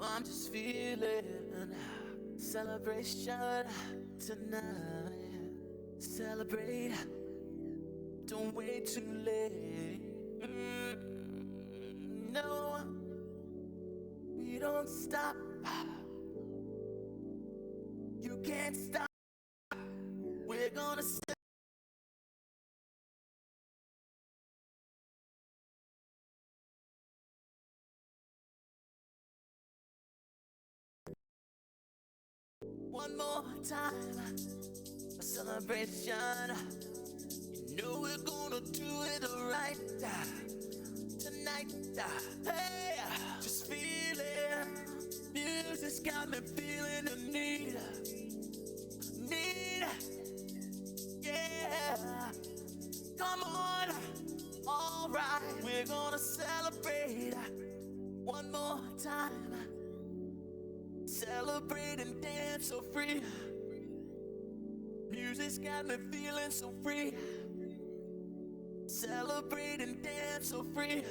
I'm just feeling celebration tonight. Celebrate, don't wait too late. No, we don't stop. You can't stop. We're gonna one more time. A celebration. You know we're gonna do it right tonight. Hey, just feel it. Music's got me feeling the need, yeah. Come on, alright. We're gonna celebrate one more time. Celebrate and dance so free. Music's got me feeling so free. Celebrate and dance so free.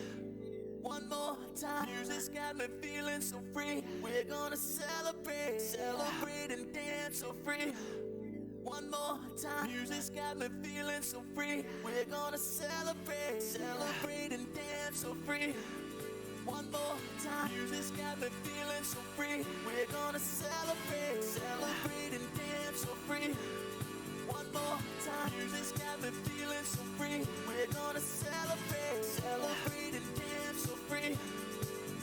One more time. Music's got me feeling so free. We're gonna celebrate, celebrate and dance so free. One more time. Music's got me feeling so free. We're gonna celebrate, celebrate and dance so free. One more time. Music's got me feeling so free. We're gonna celebrate, celebrate and dance so free. One more time. Music's got me feeling so free. We're gonna celebrate, celebrate and dance so free.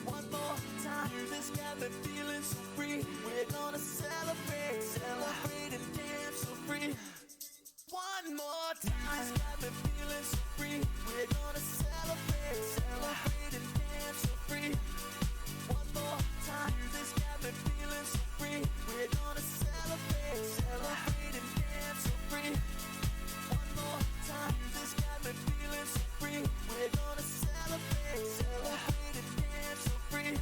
One more time. Music's got me feeling so free. We're gonna celebrate, celebrate and dance so free. One more time. Music's got me feeling so free. We're gonna celebrate, celebrate and dance so free. One more time. Music's got me feeling so free. We're gonna celebrate, celebrate and dance so free. One more time. Music's got me feeling so free. We're gonna celebrate, celebrate and dance so free.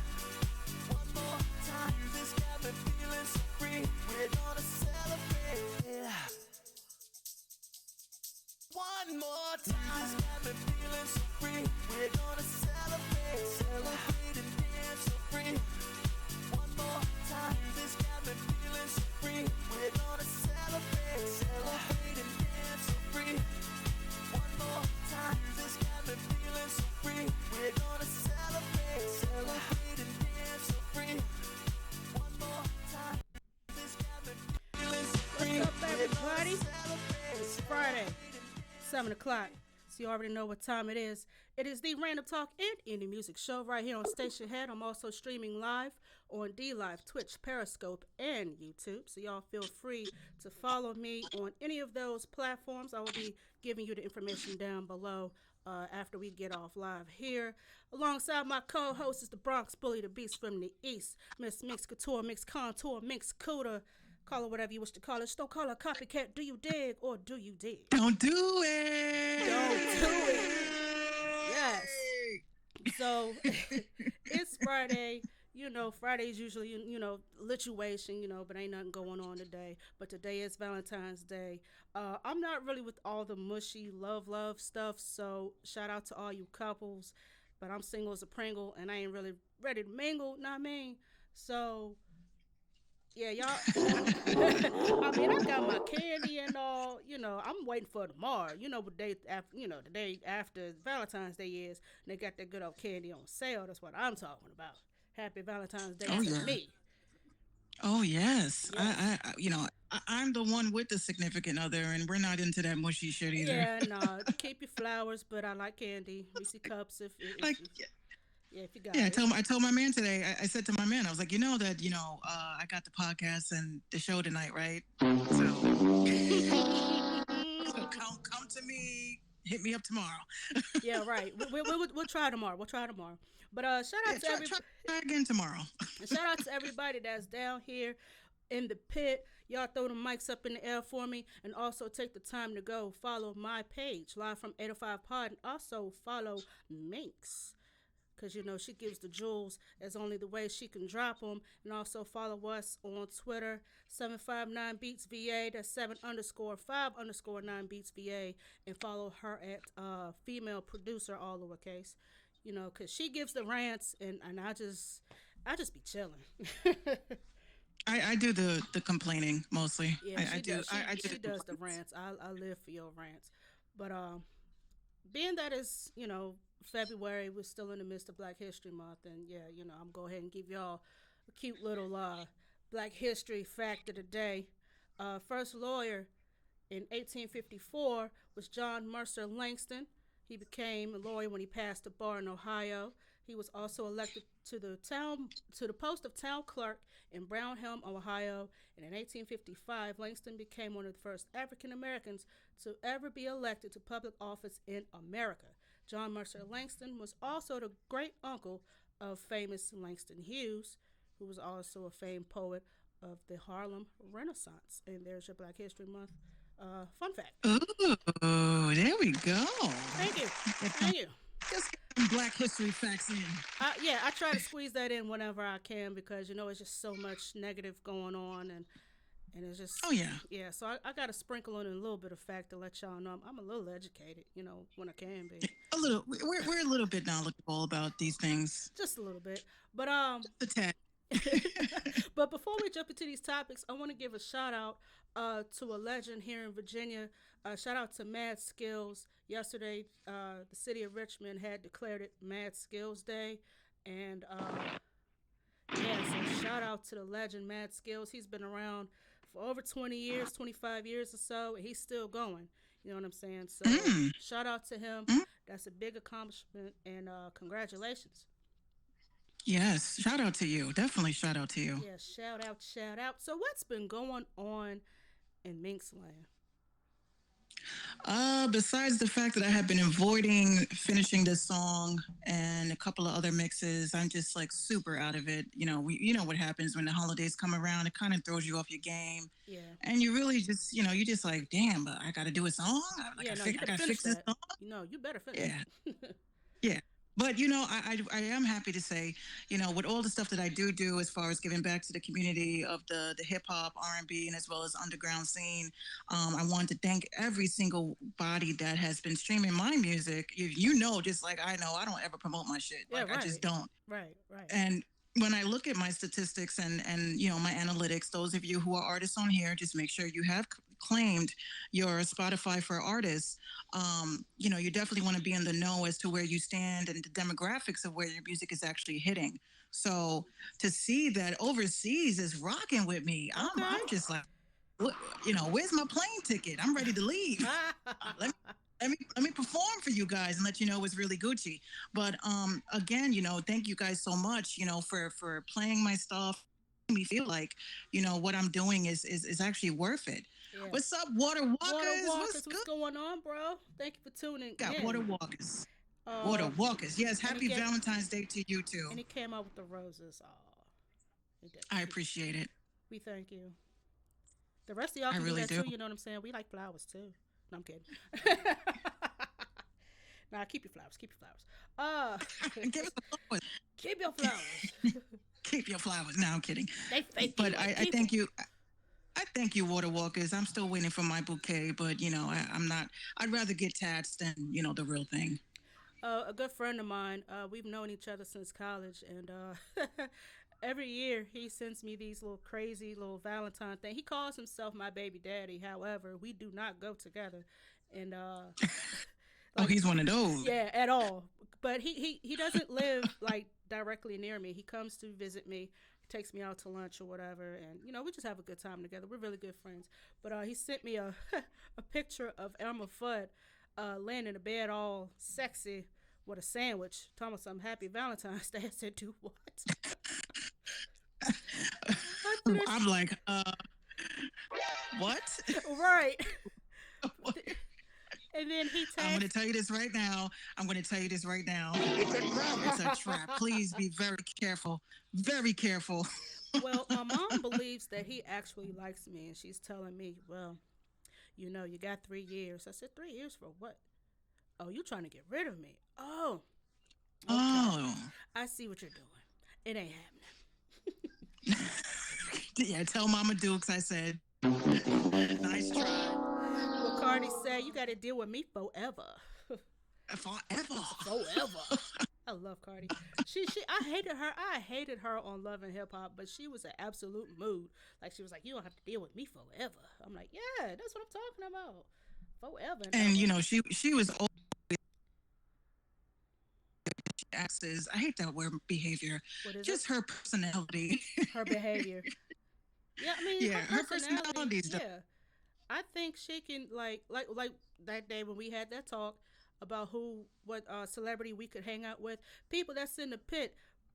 One more time. Music's got me feeling so free. We're gonna celebrate. One more time. Music's got me feeling so free. We're gonna celebrate, celebrate and dance so free. One more time. Music's got me feeling so free. We're gonna celebrate, celebrate and dance so free. One more time. Music's got me feeling so free. We're gonna celebrate, celebrate and dance so free. One more time. Music's got me feeling so free. What's up, everybody? It's Friday, 7 o'clock. So you already know what time it is. It is the Random Talk and Indie Music Show right here on Station Head. I'm also streaming live on DLive, Twitch, Periscope, and YouTube. So y'all feel free to follow me on any of those platforms. I will be giving you the information down below after we get off live here. Alongside my co-host is the Bronx Bully, the Beast from the East, Miss Minx Couture, Minx Contour, Minx Couture. Call her whatever you wish to call her. Just don't call her a copycat. Do you dig or do you dig? Don't do it. Don't do it. Yes. So it's Friday. You know, Friday's usually, lituation, but ain't nothing going on today. But today is Valentine's Day. I'm not really with all the mushy love stuff. So shout out to all you couples. But I'm single as a Pringle and I ain't really ready to mingle. Know what I mean? So yeah, y'all. I mean, I got my candy and all. I'm waiting for tomorrow. What day after? The day after Valentine's Day is. And they got that good old candy on sale. That's what I'm talking about. Happy Valentine's Day to me. Oh yes. Yes. I'm the one with the significant other, and we're not into that mushy shit either. Yeah, no. Keep your flowers, but I like candy. Reese cups Like, if you got yeah, it. I told my man today. I said to my man, I was like, I got the podcast and the show tonight, right? So, so come to me. Hit me up tomorrow. Yeah, right. We'll try tomorrow. We'll try tomorrow. But shout out to everybody. Try again tomorrow. Shout out to everybody that's down here in the pit. Y'all throw the mics up in the air for me, and also take the time to go follow my page, Live from 805 Pod, and also follow Minx. Because, she gives the jewels as only the way she can drop them. And also follow us on Twitter, 759BeatsVA. That's 7_5_9BeatsVA. And follow her at female producer, all lowercase. Because she gives the rants, and I just be chilling. I do the complaining mostly. Yeah, I she do does. She I do she the does the complaints. rants. I live for your rants. But being that it's February, we're still in the midst of Black History Month, and yeah, I'm go ahead and give y'all a cute little Black History fact of the day. First lawyer in 1854 was John Mercer Langston. He became a lawyer when he passed the bar in Ohio. He was also elected to the post of town clerk in Brownhelm, Ohio, and in 1855 Langston became one of the first African Americans to ever be elected to public office in America. John Mercer Langston was also the great uncle of famous Langston Hughes, who was also a famed poet of the Harlem Renaissance. And there's your Black History Month fun fact. Ooh, there we go. Thank you. Get some, Thank you. just get some Black History facts in. Yeah, I try to squeeze that in whenever I can because it's just so much negative going on, and it's just Oh yeah, yeah. So I got to sprinkle in a little bit of fact to let y'all know I'm a little educated, when I can be, a little. We're a little bit knowledgeable about these things. just a little bit. But The tad. but before we jump into these topics, I want to give a shout out to a legend here in Virginia. Shout out to Mad Skills. Yesterday, the city of Richmond had declared it Mad Skills Day, and yeah, so shout out to the legend Mad Skills. He's been around for over 20 years, 25 years or so, and he's still going. You know what I'm saying? So shout out to him. Mm. That's a big accomplishment, and congratulations. Yes, shout out to you. Definitely shout out to you. Yeah, shout out, shout out. So what's been going on in Minx land? Besides the fact that I have been avoiding finishing this song and a couple of other mixes, I'm just like super out of it. You know what happens when the holidays come around. It kind of throws you off your game, Yeah. and you really just, you just like, damn, but I got to do a song. Yeah, no, I you better got to finish fix this that. song. You better finish. Yeah, yeah. But I am happy to say, with all the stuff that I do as far as giving back to the community of the hip hop, R&B, and as well as underground scene, I want to thank every single body that has been streaming my music. Just like I know, I don't ever promote my shit. Yeah, Like I right. just don't. Right, right. And when I look at my statistics and my analytics, those of you who are artists on here, just make sure you have claimed your Spotify for artists. You definitely want to be in the know as to where you stand and the demographics of where your music is actually hitting. So to see that overseas is rocking with me, Okay. I'm just like, where's my plane ticket? I'm ready to leave. Let me perform for you guys and let you know it's really Gucci. But again, thank you guys so much, for playing my stuff. Me feel like what I'm doing is actually worth it. Yeah. What's up, Water Walkers? Water Walkers, What's what's good? going on, bro? Thank you for tuning Got in. Water Walkers. Uh, Water Walkers. Yes, and happy he came, Valentine's Day to you too. and he came out with the roses. Oh, he did. I appreciate it. We thank you. The rest of y'all I can really do that do. too. You know what I'm saying? We like flowers too. No, I'm kidding. Nah, keep your flowers. Keep your flowers. Give us the flowers. Keep your flowers. Keep your flowers. No, I'm kidding. They fake But you. I thank you. I thank you, Water Walkers. I'm still waiting for my bouquet, but I'm not. I'd rather get tats than the real thing. A good friend of mine. We've known each other since college, and every year he sends me these little crazy little Valentine thing. He calls himself my baby daddy. However, we do not go together, and Oh, he's one of those. yeah, at all. But he doesn't live like directly near me. He comes to visit me, takes me out to lunch or whatever, and we just have a good time together. We're really good friends. But he sent me a a picture of Elmer Fudd laying in a bed all sexy with a sandwich. Talking about some happy Valentine's Day. I said, do what? I'm like, what? Right. And then he I'm tagged. going to tell you this right now. It's a trap. It's a trap. Please be very careful. Very careful. Well, my mom believes that he actually likes me, and she's telling me, well, you got 3 years. I said, 3 years for what? Oh, you trying to get rid of me? Oh. Okay. Oh. I see what you're doing. It ain't happening. Yeah, tell Mama Dukes I said, nice try. What Cardi said, you got to deal with me forever. Forever. Forever. I love Cardi. I hated her. I hated her on Love and Hip Hop, but she was an absolute mood. Like she was like, "You don't have to deal with me forever." I'm like, "Yeah, that's what I'm talking about, forever and And ever." she was always axes. I hate that word behavior. What is it? Just her personality. Her behavior. Yeah, I mean Yeah, her her personality. personality is Yeah, I think she can like that day when we had that talk about what celebrity we could hang out with. People that's in the pit,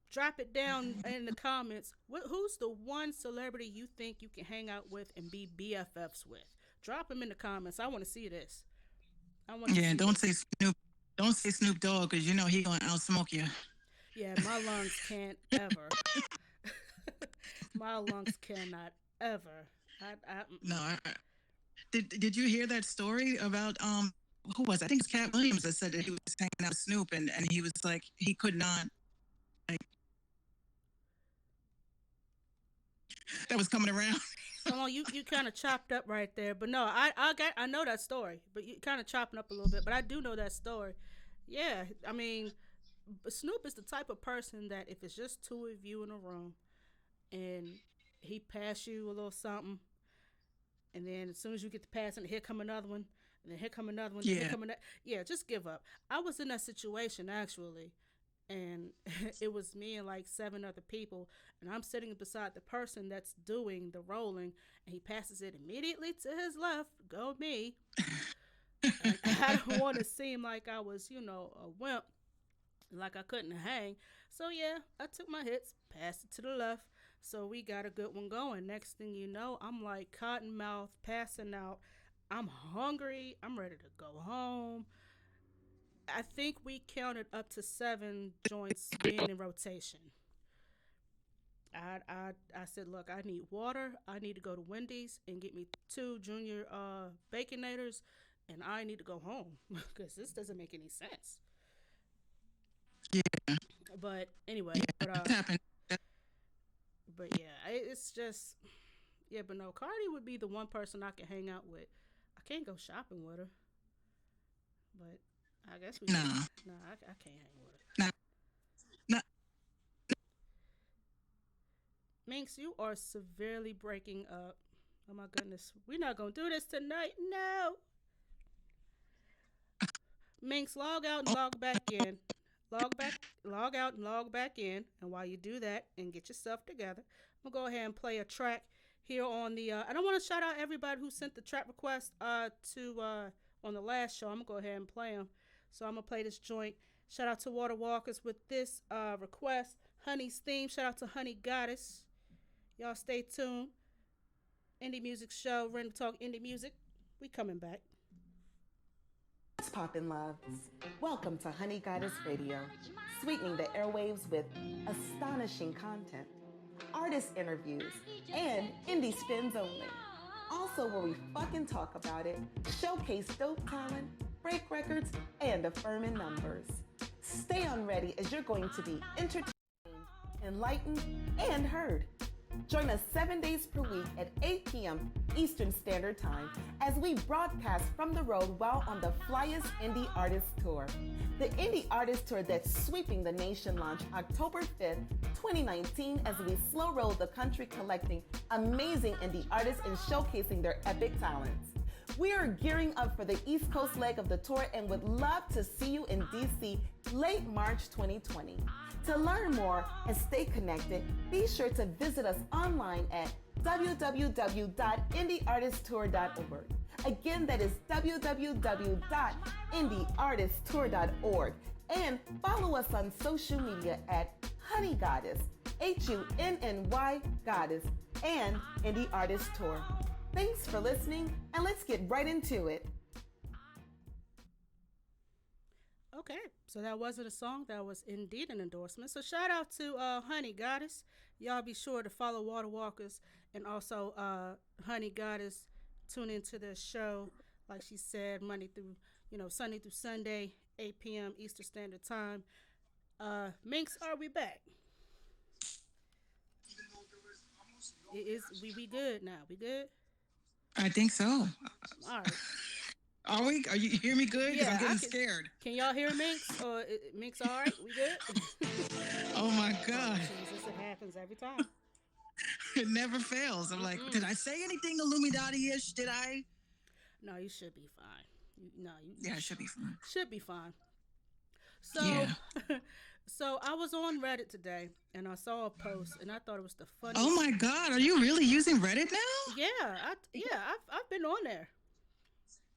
drop it down in the comments. Who's the one celebrity you think you can hang out with and be BFFs with? Drop them in the comments. I want to see this. I want to yeah. see Don't this. say Snoop. Don't say Snoop Dogg because you know he gonna outsmoke you. Yeah, my lungs can't ever. My lungs cannot ever. No, did you hear that story about who was it? I think it's Cat Williams that said that he was hanging out with Snoop and he was like he could not like that was coming around. Hold on, you kind of chopped up right there, but no, I know that story, but you kind of chopping up a little bit, but I do know that story. Yeah, I mean, Snoop is the type of person that if it's just two of you in a room and he pass you a little something, and then as soon as you get to passing, here come another one, and then here come another one, then here Yeah, come another. Yeah, just give up. I was in that situation actually, and it was me and like seven other people, and I'm sitting beside the person that's doing the rolling, and he passes it immediately to his left. Go me, and I don't want to seem like I was, a wimp, like I couldn't hang. So yeah, I took my hits, passed it to the left. So we got a good one going. Next thing you know, I'm like cotton mouth, passing out. I'm hungry. I'm ready to go home. I think we counted up to seven joints being in rotation. I said, look, I need water. I need to go to Wendy's and get me two junior baconators, and I need to go home because this doesn't make any sense. yeah, But anyway, yeah. but That happened. but yeah, it's just yeah. But no, Cardi would be the one person I can hang out with. I can't go shopping with her, but I guess we should. No, No, I can't hang with her. no, no. Minx, you are severely breaking up. Oh my goodness, we're not gonna do this tonight. No, Minx, log out and log back in. Log out and log back in. And while you do that and get yourself together, I'm gonna go ahead and play a track here on the. I don't want to shout out everybody who sent the track request to on the last show. I'm gonna go ahead and play them. So I'm gonna play this joint. Shout out to Water Walkers with this request. Honey's theme. Shout out to Honey Goddess. Y'all stay tuned. Indie Music Show. Random Talk Indie Music. We coming back. What's poppin', loves? Welcome to Honey Goddess Radio, sweetening the airwaves with astonishing content, artist interviews, and indie spins only. Also, where we fucking talk about it, showcase dope talent, break records, and affirming numbers. Stay on ready as you're going to be entertained, enlightened, and heard. Join us 7 days per week at 8 p.m. Eastern Standard Time as we broadcast from the road while on the Flyest Indie Artist Tour. The Indie Artist Tour that's sweeping the nation launched October 5th, 2019 as we slow roll the country collecting amazing indie artists and showcasing their epic talents. We are gearing up for the East Coast leg of the tour and would love to see you in DC late March 2020. To learn more and stay connected, be sure to visit us online at www.indieartisttour.org. Again, that is www.indieartisttour.org. And follow us on social media at Honey Goddess, HUNNY Goddess, and Indie Artist Tour. Thanks for listening, and let's get right into it. Okay, so that wasn't a song. That was indeed an endorsement. So shout out to Honey Goddess. Y'all be sure to follow Water Walkers and also Honey Goddess. Tune into the show, like she said, Monday through, Sunday through Sunday, 8 p.m. Eastern Standard Time. Minx, are we back? We good now. We good? I think so. All right. Are we? Are you hear me good? Because I'm Yeah, I getting can. scared. Can y'all hear Minx? Or Minx, all right? We good? Oh my Oh God. Jesus, it happens every time. It never fails. I'm like, did Mm-mm. I say anything Illuminati-ish? Did I? No, you should be fine. No, you Yeah, it should be fun. should be fine. So, Yeah. so I was on Reddit today and I saw a post and I thought it was the Oh funniest. my God. Are you really using Reddit now? I've been on there.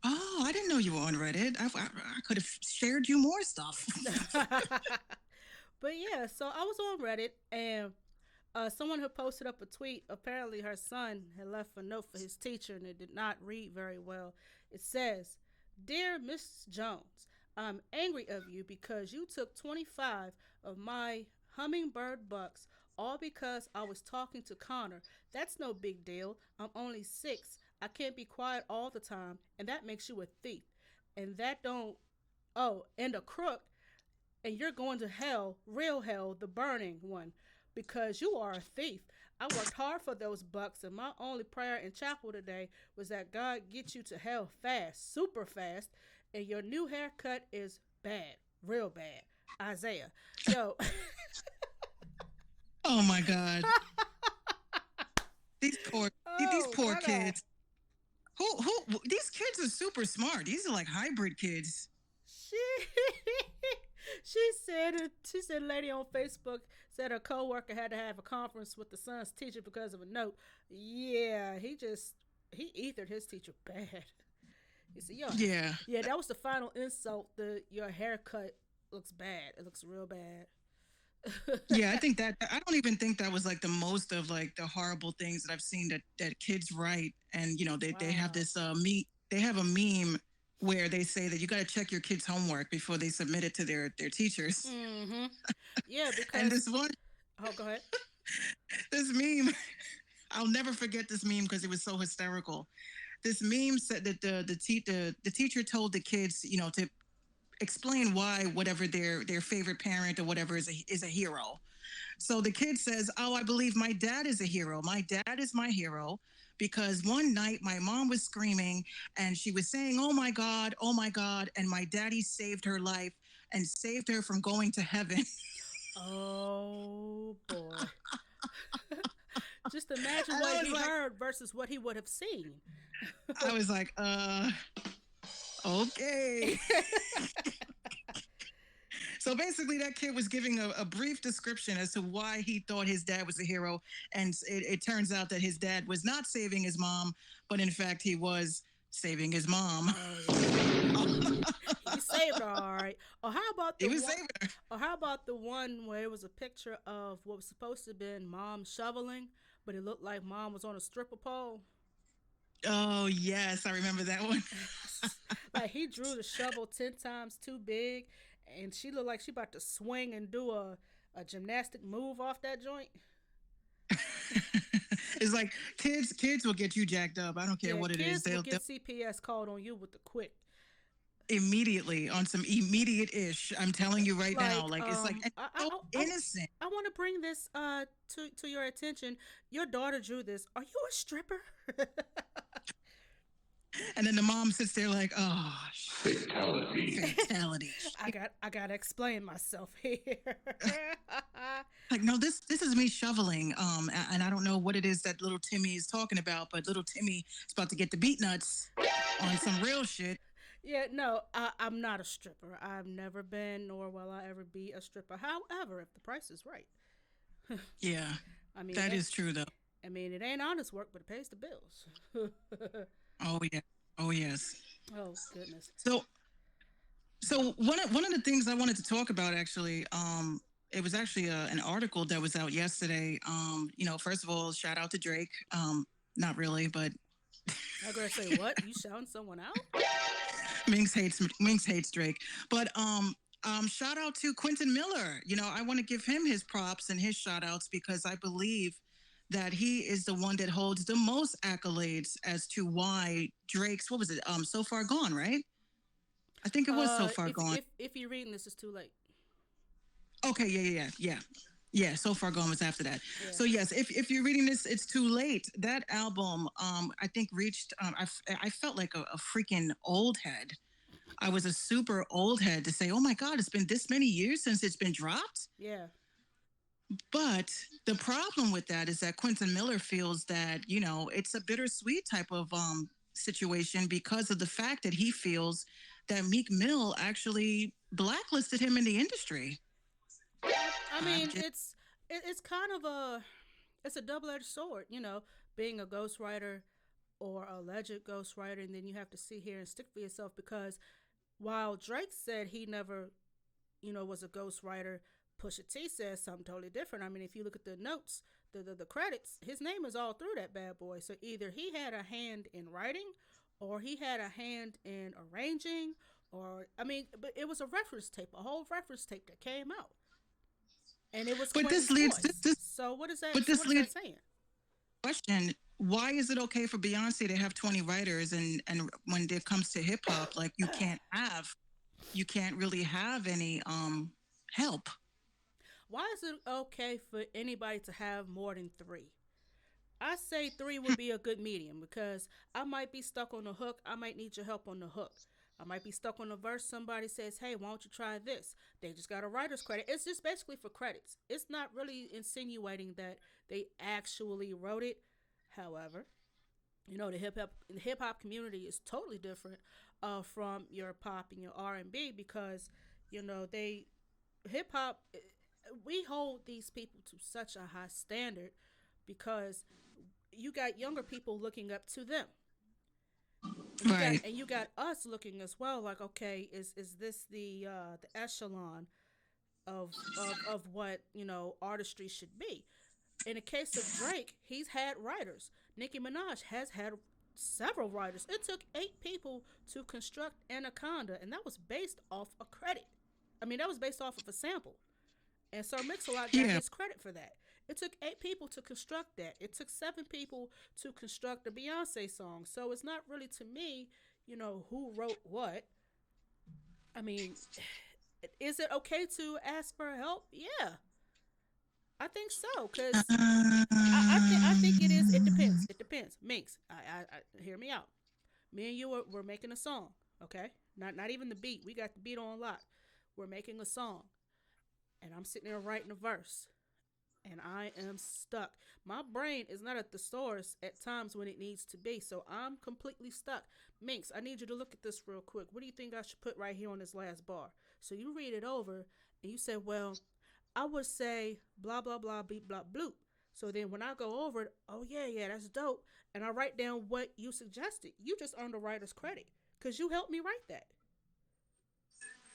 Oh, I didn't know you were on Reddit. I could have shared you more stuff. But yeah, so I was on Reddit and someone had posted up a tweet. Apparently, her son had left a note for his teacher and it did not read very well. It says, "Dear Miss Jones, I'm angry of you because you took 25 of my hummingbird bucks all because I was talking to Connor. That's no big deal. I'm only 6. I can't be quiet all the time, and that makes you a thief. And that don't, oh, and a crook, and you're going to hell, real hell, the burning one, because you are a thief. I worked hard for those bucks, and my only prayer in chapel today was that God get you to hell fast, super fast, and your new haircut is bad, real bad. Isaiah." Yo, Oh my God. These poor these oh, poor baby. kids. These kids are super smart. These are like hybrid kids. She she said a lady on Facebook said her coworker had to have a conference with the son's teacher because of a note. Yeah, he ethered his teacher bad. He said, "Yo, Yeah. yeah, that was the final insult. Your haircut looks bad. It looks real bad." Yeah, I think that I don't even think that was like the most of like the horrible things that I've seen that kids write. And they have Wow. this they have a meme where they say that you got to check your kids' homework before they submit it to their teachers. Mm-hmm. Yeah, And because this one oh, go ahead. this meme, I'll never forget this meme because it was so hysterical. This meme said that the teacher told the kids, to explain why whatever their favorite parent or whatever is a hero. So the kid says, "Oh, I believe my dad is a hero. My dad is my hero because one night my mom was screaming and she was saying, 'Oh my God,' and my daddy saved her life and saved her from going to heaven." Oh boy. Just imagine And what I was he like, heard versus what he would have seen. I was like, okay. So basically, that kid was giving a brief description as to why he thought his dad was a hero. And it turns out that his dad was not saving his mom, but in fact, he was saving his mom. Oh yeah, he saved her all right. Or how about He the was one? saving her. Or how about the one where it was a picture of what was supposed to have been mom shoveling, but it looked like mom was on a stripper pole. Oh, yes, I remember that one. Like he drew the shovel 10 times too big, and she looked like she about to swing and do a gymnastic move off that joint. It's like kids will get you jacked up. I don't care Yeah, what it is. kids will They'll get CPS called on you with the quick. immediately on some immediate ish. I'm telling you right now. Like Like it's like it's so I, innocent. I want to bring this to your attention. Your daughter drew this. Are you a stripper? And then the mom sits there like, oh, Fatality. fatality. I gotta explain myself here. Like, no, this is me shoveling. And I don't know what it is that little Timmy is talking about, but little Timmy is about to get the beat nuts on some real shit. Yeah, no, I'm not a stripper. I've never been, nor will I ever be a stripper. However, if the price is right, Yeah, I mean, that is true though. I mean, it ain't honest work, but it pays the bills. Oh yeah, oh yes. Oh goodness. So one of the things I wanted to talk about actually, it was actually an article that was out yesterday. First of all, shout out to Drake. Not really, but I'm gonna say what? You shouting someone out? Minx hates Drake. But shout out to Quentin Miller. I want to give him his props and his shout outs because I believe that he is the one that holds the most accolades as to why Drake's, what was it? So Far Gone, right? I think it was So Far If Gone. if you're reading this, it's too late. Okay, yeah. Yeah, so far gone was after that. Yeah. So yes, if you're reading this, it's too late. That album, I think reached. I felt like a freaking old head. I was a super old head to say, oh my God, it's been this many years since it's been dropped. Yeah. But the problem with that is that Quentin Miller feels that, it's a bittersweet type of situation because of the fact that he feels that Meek Mill actually blacklisted him in the industry. I I'm mean, just it's kind of it's a double edged sword, being a ghostwriter or a alleged ghostwriter, and then you have to sit here and stick for yourself because while Drake said he never, was a ghostwriter, Pusha T says something totally different. I mean, if you look at the notes, the credits, his name is all through that bad boy. So either he had a hand in writing, or he had a hand in arranging, or I mean, but it was a reference tape, a whole reference tape that came out, and it was but this Quentin's leads voice. So what is that? but So this what is that leads saying? question, why is it okay for Beyonce to have 20 writers and when it comes to hip hop, like you can't really have any help. Why is it okay for anybody to have more than three? I say three would be a good medium because I might be stuck on the hook. I might need your help on the hook. I might be stuck on a verse. Somebody says, hey, why don't you try this? They just got a writer's credit. It's just basically for credits. It's not really insinuating that they actually wrote it. However, the hip hop community is totally different from your pop and your R&B because they hip hop, we hold these people to such a high standard because you got younger people looking up to them. And you got Right. and you got us looking as well, like, okay, is this the echelon of what artistry should be? In the case of Drake, he's had writers. Nicki Minaj has had several writers. It took 8 people to construct Anaconda, and that was based off a credit. I mean, that was based off of a sample. And Sir Mix-a-Lot got Yeah. his credit for that. It took 8 people to construct that. It took 7 people to construct the Beyonce song. So it's not really to me, who wrote what. I mean, is it okay to ask for help? Yeah, I think so. Cause I think it is. It depends. Um, It depends. Minx, hear me out. Me and you were making a song. Okay, not even the beat. We got the beat on lock. We're making a song, and I'm sitting there writing a verse. And I am stuck. My brain is not at the source at times when it needs to be. So I'm completely stuck. Minx, I need you to look at this real quick. What do you think I should put right here on this last bar? So you read it over and you say, well, I would say blah, blah, blah, beep, blah, bloop. So then when I go over it, oh, yeah, yeah, that's dope. And I write down what you suggested. You just earned a writer's credit because you helped me write that.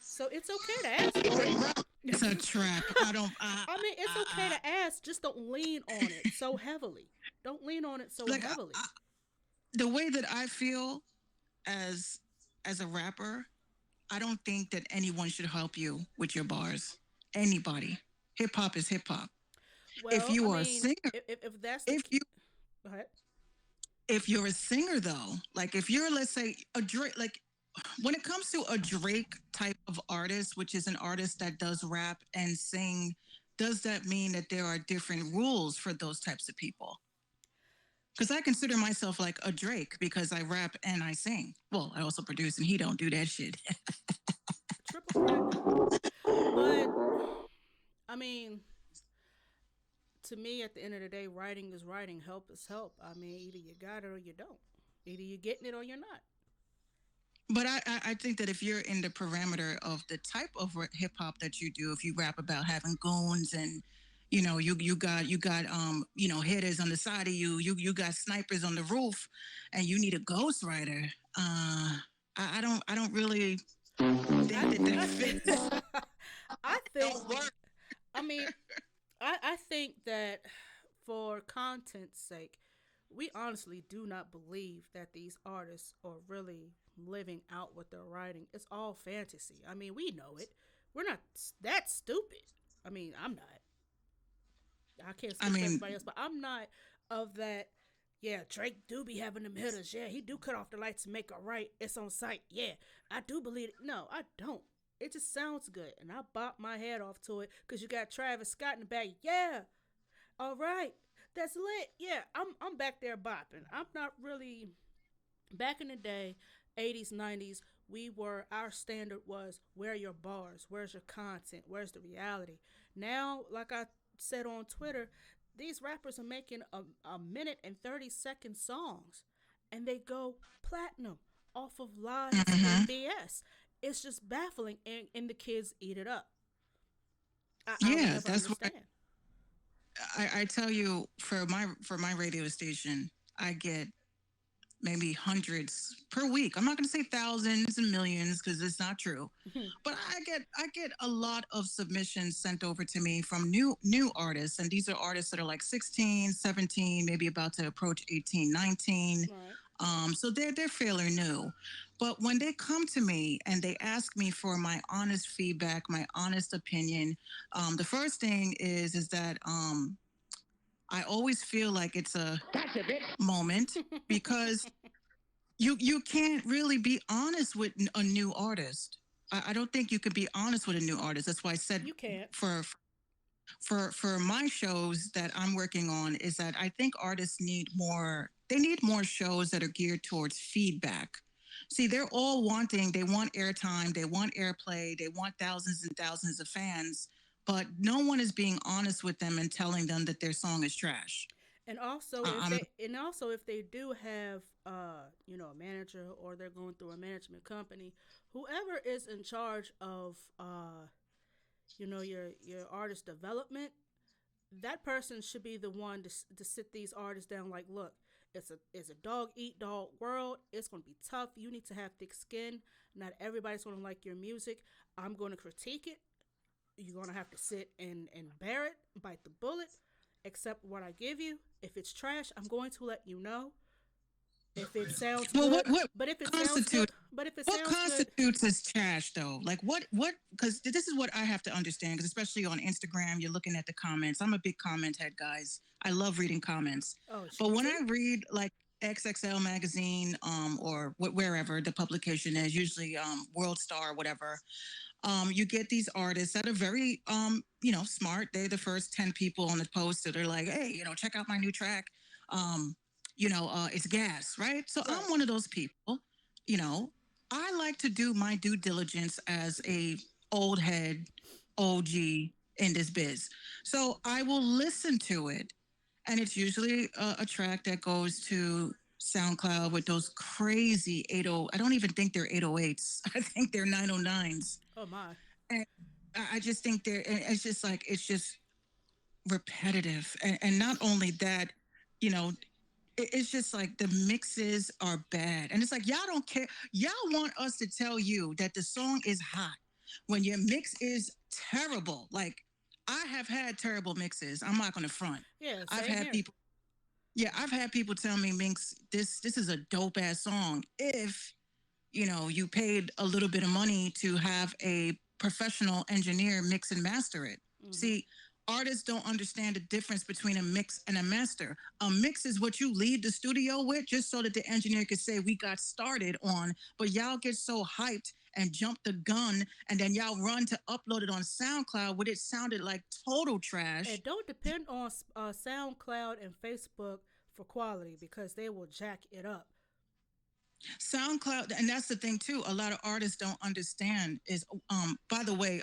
So it's okay to ask for it. it's a trap. I don't. I mean, it's okay to ask. Just don't lean on it so heavily. Don't lean on it so like heavily. the way that I feel as as a rapper, I don't think that anyone should help you with your bars. Anybody. Hip hop is hip hop. If Well, I you are a mean, singer, if that's the if you go ahead. if you're a singer though, like if you're, let's say, a Drake, like when it comes to a Drake type of artist, which is an artist that does rap and sing, does that mean that there are different rules for those types of people? Because I consider myself like a Drake because I rap and I sing. Well, I also produce, and he don't do that shit. Triple threat. But I mean, to me, at the end of the day, writing is writing. Help is help. I mean, either you got it or you don't. Either you're getting it or you're not. But I think that if you're in the parameter of the type of hip hop that you do, if you rap about having goons and you got hitters on the side of you got snipers on the roof, and you need a ghostwriter. I don't really think that that fits. I, I think. Don't work. I mean, I think that for content's sake, we honestly do not believe that these artists are really living out what they're writing. It's all fantasy. I mean, we know it. We're not that stupid. I mean, I'm not. I can't I speak for mean, everybody else, but I'm not of that. Yeah, Drake do be having them hitters. Yeah, he do cut off the lights to make it right. It's on site. Yeah, I do believe it. No, I don't. It just sounds good, and I bop my head off to it because you got Travis Scott in the back. Yeah, all right, that's lit. Yeah, I'm back there bopping. I'm not really back in the day, 80s, 90s. We were our standard was where are your bars, where's your content, where's the reality. Now, like I said on Twitter, these rappers are making a minute and 30-second songs, and they go platinum off of lies and Hmm. BS. It's just baffling, and the kids eat it up. I will Yeah, never that's why understand. I tell you for my radio station, I get maybe hundreds per week. I'm not going to say thousands and millions because it's not true, but I get a lot of submissions sent over to me from new artists, and these are artists that are like 16, 17, maybe about to approach 18, 19. Right. So they're fairly new. But when they come to me and they ask me for my honest feedback, my honest opinion, the first thing is that I always feel like it's a moment because you can't really be honest with a new artist. I don't think you could be honest with a new artist. That's why I said You can't. for my shows that I'm working on is that I think artists need more. They need more shows that are geared towards feedback. See, they want airtime, they want airplay, they want thousands and thousands of fans, but no one is being honest with them and telling them that their song is trash. I'm And also if they do have a manager, or they're going through a management company, whoever is in charge of your artist development, that person should be the one to sit these artists down. Like, look, it's a dog eat dog world. It's going to be tough. You need to have thick skin. Not everybody's going to like your music. I'm going to critique it. You're going to have to sit and bear it, bite the bullet, accept what I give you. If it's trash, I'm going to let you know. If it sounds well, good, but if it sounds good, constitutes but if it what sounds good, constitutes as trash though? Like what because this is what I have to understand, because especially on Instagram you're looking at the comments. I'm a big comment head, guys. I love reading comments. oh, But me when too. I read like XXL magazine or wherever the publication is, usually World Star, whatever, you get these artists that are very smart. They're the first 10 people on the post that are like, hey, check out my new track. um it's gas, right? So Right. I'm one of those people. you know I like to do my due diligence as a old head, OG in this biz. So I will listen to it, and it's usually a track that goes to SoundCloud with those crazy 80. I don't even think they're 808s. I think they're 909s. Oh my. And I just think it's just like, it's just repetitive. And not only that, you know, it's just like the mixes are bad. And it's like, y'all don't care. Y'all want us to tell you that the song is hot when your mix is terrible. Like, I have had terrible mixes. I'm not going to front. Yeah, I've same had here. people, yeah, I've had people tell me, Minx, this is a dope ass song. If you paid a little bit of money to have a professional engineer mix and master it. Hmm. See, artists don't understand the difference between a mix and a master. A mix is what you leave the studio with just so that the engineer could say, we got started on, but y'all get so hyped and jump the gun, and then y'all run to upload it on SoundCloud where it sounded like total trash. And don't depend on SoundCloud and Facebook for quality, because they will jack it up. SoundCloud, and that's the thing too. A lot of artists don't understand is, by the way,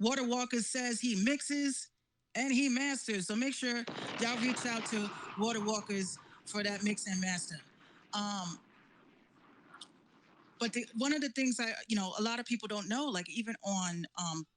Water Walker says he mixes and he masters. So make sure y'all reach out to Water Walkers for that mix and master. Um, but one of the things a lot of people don't know, like even on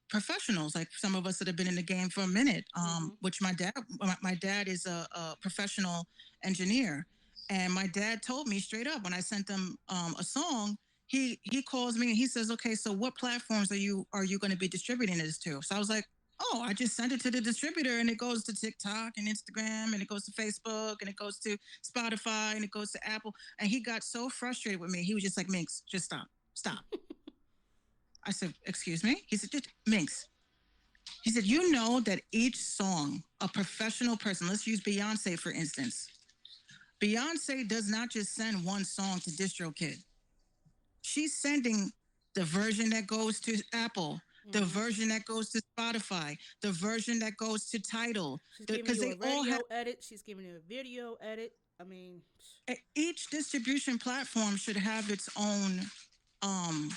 professionals, like some of us that have been in the game for a minute, Hmm. which my dad is a professional engineer, and my dad told me straight up when I sent them a song. He calls me and he says, "Okay, so what platforms are you going to be distributing this to?" So I was like, "Oh, I just sent it to the distributor, and it goes to TikTok and Instagram, and it goes to Facebook, and it goes to Spotify, and it goes to Apple." And he got so frustrated with me. He was just like, "Minx, just stop. Stop." I said, "Excuse me?" He said, just, "Minx." He said, "You know that each song, a professional person, let's use Beyonce, for instance. Beyonce does not just send one song to DistroKid. She's sending the version that goes to Apple, the Mm-hmm. version that goes to Spotify, the version that goes to Title, She's giving because you a they all have radio edit. She's giving you a video edit. I mean, each distribution platform should have its own um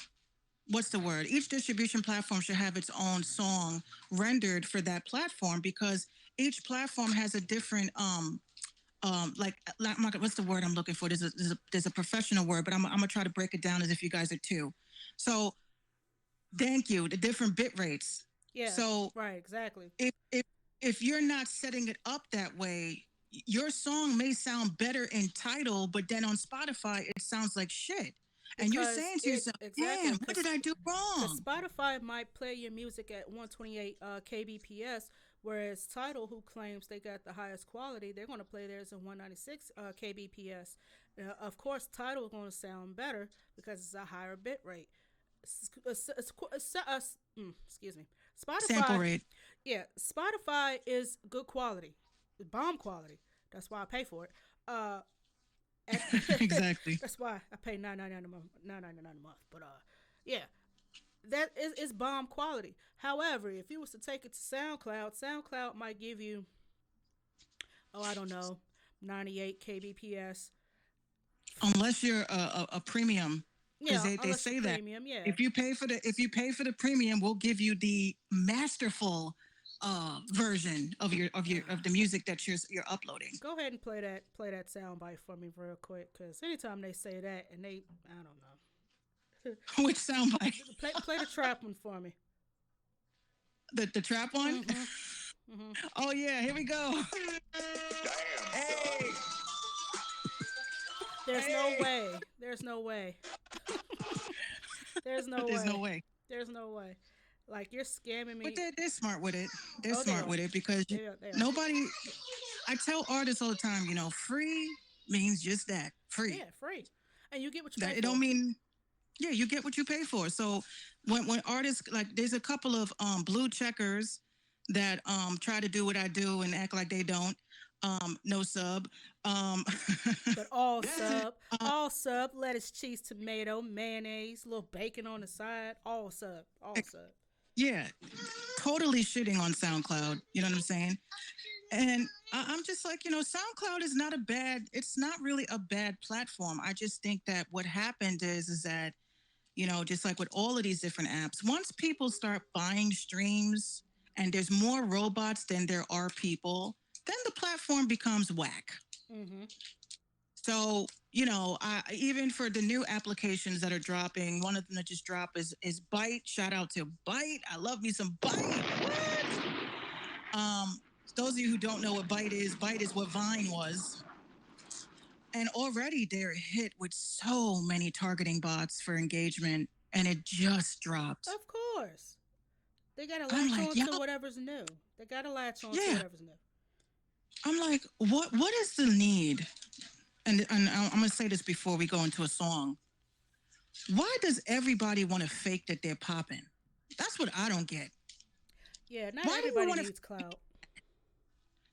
what's the word? Each distribution platform should have its own song rendered for that platform because each platform has a different what's the word I'm looking for? There's a professional word, but I'm gonna try to break it down as if you guys are too. So thank you. The different bit rates. yeah, So right, exactly. if you're not setting it up that way, your song may sound better in Title, but then on Spotify it sounds like shit. And you're Because saying to it yourself, exactly "Damn, what because did I do because wrong?" Spotify might play your music at 128 kbps, whereas Tidal, who claims they got the highest quality, they're going to play theirs at 196 kbps. Of course, Tidal is going to sound better because it's a higher bit rate. Excuse me. Sample Spotify, rate. yeah, Spotify is good quality, bomb quality. That's why I pay for it. And Exactly. that's why I pay $9.99 a month. $9.99 a month. But yeah, that is bomb quality. However, if you was to take it to SoundCloud, SoundCloud might give you, oh, I don't know, 98 kbps. Unless you're a premium, because Yeah, they unless you're say that premium. Yeah, if you pay for the premium, we'll give you the masterful version of the music that you're uploading. go ahead and play that soundbite for me real quick, because anytime they say that and they, I don't know, Which soundbite? play the trap one for me. The trap one? Mm-hmm. Mm-hmm. Oh yeah, here we go. Hey, There's no hey. way. There's no way. There's no There's no way. way. There's no way. Like you're scamming But me. they're smart with it. They're Oh, they smart are. with it because They are. They are. nobody. I tell artists all the time, free means just that, free. Yeah, free, and you get what you pay That it for. don't mean yeah, you get what you pay for. So when artists like there's a couple of blue checkers that try to do what I do and act like they don't. No sub. Um But all sub, lettuce, cheese, tomato, mayonnaise, little bacon on the side, all sub. yeah, totally shitting on SoundCloud. You know what I'm saying? And I'm just like, SoundCloud is not a bad, it's not really a bad platform. I just think that what happened is that, just like with all of these different apps, once people start buying streams and there's more robots than there are people, then the platform becomes whack. Mm-hmm. So, I even for the new applications that are dropping, one of them that just dropped is Byte. Shout out to Byte. I love me some Byte. What? Those of you who don't know what Byte is what Vine was. And already they're hit with so many targeting bots for engagement, and it just dropped. Of course, they gotta I'm latch like, on to y'all, whatever's new. They gotta latch on to yeah. whatever's new. I'm like, what is the need? And I'm gonna say this before we go into a song. Why does everybody want to fake that they're popping? That's what I don't get. Yeah, not Why do you everybody want to? needs clout.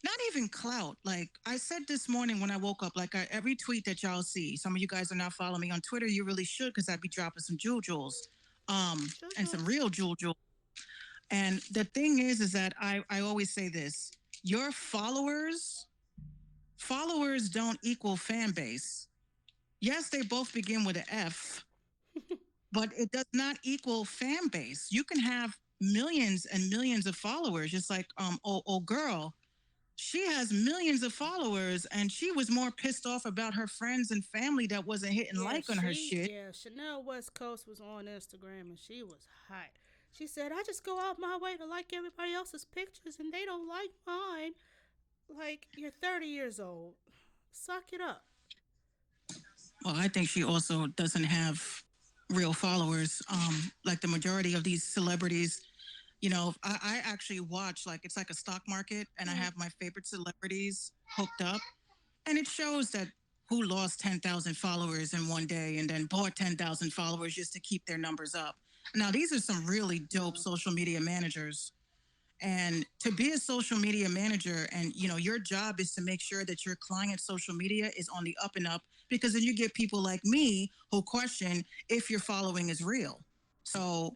Not even clout. Like I said this morning when I woke up, like every tweet that y'all see, some of you guys are not following me on Twitter. You really should, because I'd be dropping some jewels, and some real jewels. And the thing is that I always say this: your followers don't equal fan base. Yes, they both begin with an F, but it does not equal fan base. You can have millions and millions of followers, just like oh girl. She has millions of followers, and she was more pissed off about her friends and family that wasn't hitting Yeah, like on her shit. Chanel West Coast was on Instagram and she was hot. She said, I just go out my way to like everybody else's pictures and they don't like mine. Like, you're 30 years old. Suck it up. Well, I think she also doesn't have real followers. Like the majority of these celebrities, I actually watch, like it's like a stock market, and I Mm-hmm. have my favorite celebrities hooked up, and it shows that who lost 10,000 followers in one day and then bought 10,000 followers just to keep their numbers up. Now, these are some really dope social media managers. And to be a social media manager, and your job is to make sure that your client's social media is on the up and up, because then you get people like me who question if your following is real. So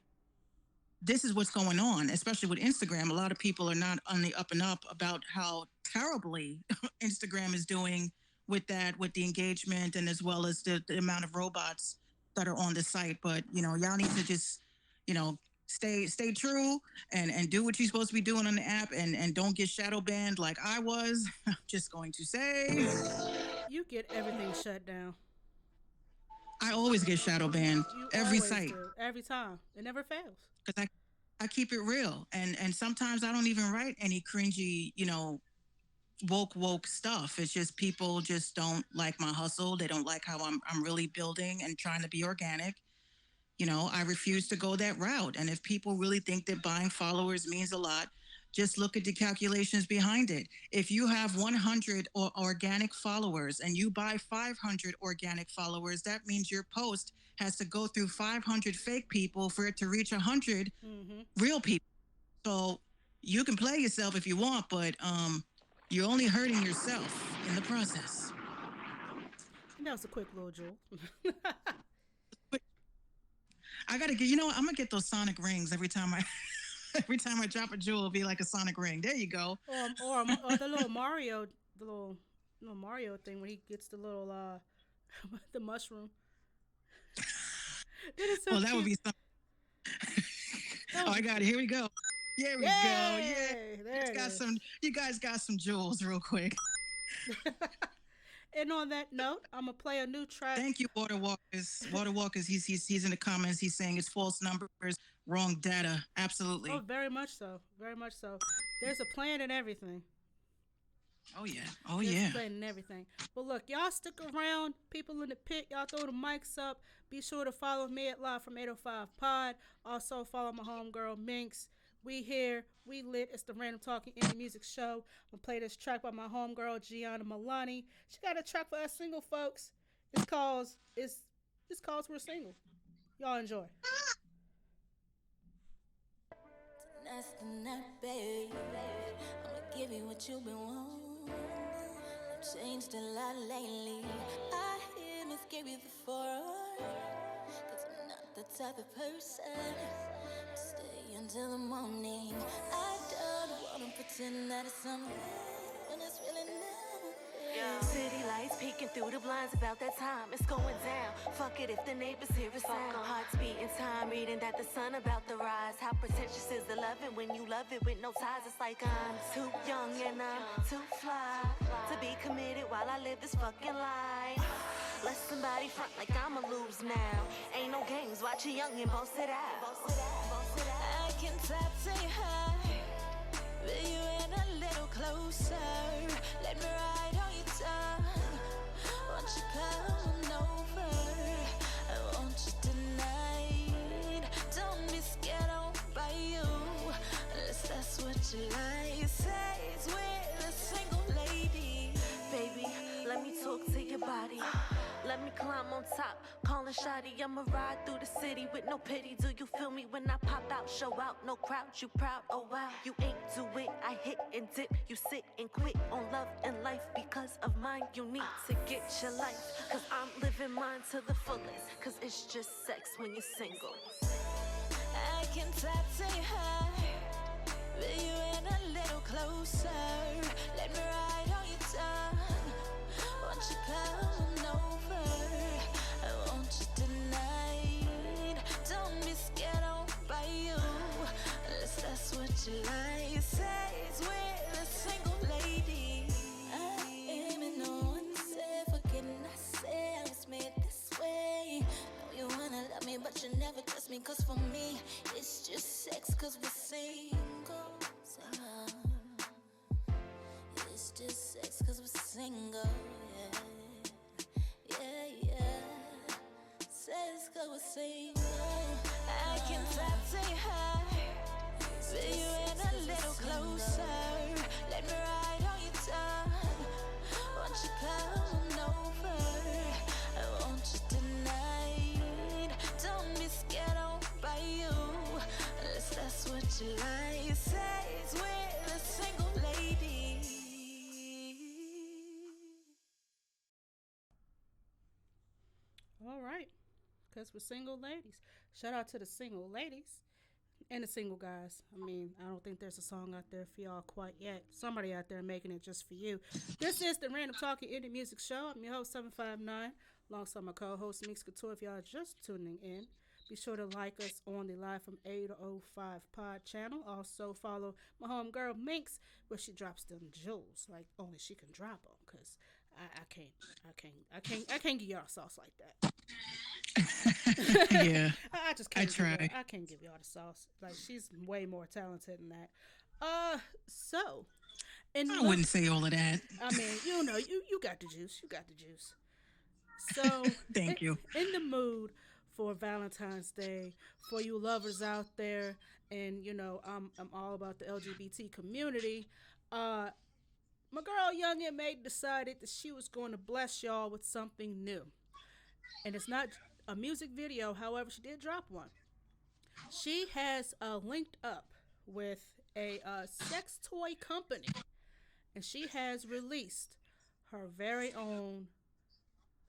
this is what's going on, especially with Instagram. A lot of people are not on the up and up about how terribly Instagram is doing with that, with the engagement, and as well as the amount of robots that are on the site. But y'all need to just, you know, stay true and do what you're supposed to be doing on the app, and don't get shadow banned like I was. I'm just going to say, You get everything shut down. I always get shadow banned You every always site do. Every time. It never fails. because I keep it real, and sometimes I don't even write any cringy, woke stuff. It's just people just don't like my hustle. They don't like how I'm really building and trying to be organic. I refuse to go that route. And if people really think that buying followers means a lot, just look at the calculations behind it. If you have 100 organic followers and you buy 500 organic followers, that means your post has to go through 500 fake people for it to reach 100 Mm-hmm. real people. So you can play yourself if you want, but you're only hurting yourself in the process. And that was a quick little jewel. But I gotta get, I'm gonna get those sonic rings every time I every time I drop a jewel, it'll be like a sonic ring. There you go. Or the little Mario, the little Mario thing when he gets the little the mushroom. That is so Oh, that would cute. be something. That Oh, would I be got it. cute. Here we go. Here we go. Yeah. Yay! There it Got is. some. You guys got some jewels, real quick. And on that note, I'm gonna play a new track. Thank you, Water Walkers. Water Walkers. He's in the comments. He's saying it's false numbers, wrong data. Oh, Absolutely. very much so. Very much so. There's a plan and everything. Oh yeah. Oh There's a yeah. plan and everything. But look, y'all stick around. People in the pit, y'all throw the mics up. Be sure to follow me at Live from 805 Pod. Also follow my homegirl Minx. We here, we lit. It's the Random Talking Indie Music Show. I'm gonna play this track by my homegirl Gianna Milani. She got a track for us single folks. It's called We're Single. Y'all enjoy. Tonight's the night, babe. I'ma give you what you've been wanting. I've changed a lot lately. I hear Miss gave you the forearm. Cause I'm not the type of person to stay until the morning. I don't wanna pretend that it's something when it's really never. City lights peeking through the blinds about that time. It's going down. Fuck it if the neighbors hear a sound. Hearts beating time, reading that the sun about to rise. How pretentious is the loving when you love it with no ties? It's like I'm too young and I'm too fly to be committed while I live this fucking life. Let somebody front like I'ma lose now. Ain't no games, watch a young and boast it out. I can tap to your heart, but you in a little closer. Let me ride on your tongue. Won't you come over? I want you tonight. Don't be scared, I'll buy you. Unless that's what you like. Says we're a single lady. Baby, let me talk to your body. Let me climb on top, calling shoddy. I'ma ride through the city with no pity. Do you feel me when I pop out? Show out, no crowd, you proud. Oh wow, you ain't do it. I hit and dip. You sit and quit on love and life because of mine. You need to get your life, cause I'm living mine to the fullest. Cause it's just sex when you're single. I can tap to your heart, but you in a little closer. Let me ride on your tongue. Won't you come over? I want you tonight. Don't be scared, I'll buy you. Unless that's what you like. Says we're a single lady. I am in no one said, forgetting I said I was made this way. Know you wanna love me, but you never trust me. Cause for me, it's just sex, cause we're single. It's just sex, cause we're single. Yeah. Sex, cause we're single. I can tap to your heart, but you in a little closer. Let me ride on your tongue. Won't you come over? I want you tonight. Don't be scared, I'll buy you. Unless that's what you like. Says we're a single lady. All right. because we're single ladies. Shout out to the single ladies and the single guys. I mean, I don't think there's a song out there for y'all quite yet. Somebody out there making it just for you. This is the Random Talking Indie Music Show. I'm your host, 759, alongside my co host, Minx Couture. If y'all are just tuning in, be sure to like us on the Live from 805 Pod channel. Also, follow my homegirl, Minx, where she drops them jewels like only she can drop them. Because I can't, I can't give y'all sauce like that. Yeah, I just I can't. try. I can't give y'all the sauce. Like she's way more talented than that. So and I wouldn't say all of that. I mean, you got the juice. You got the juice. So Thank you. in the mood for Valentine's Day, for you lovers out there, and I'm all about the LGBT community. My girl Young and May decided that she was going to bless y'all with something new, and it's not a music video. However, she did drop one. She has linked up with a sex toy company, and she has released her very own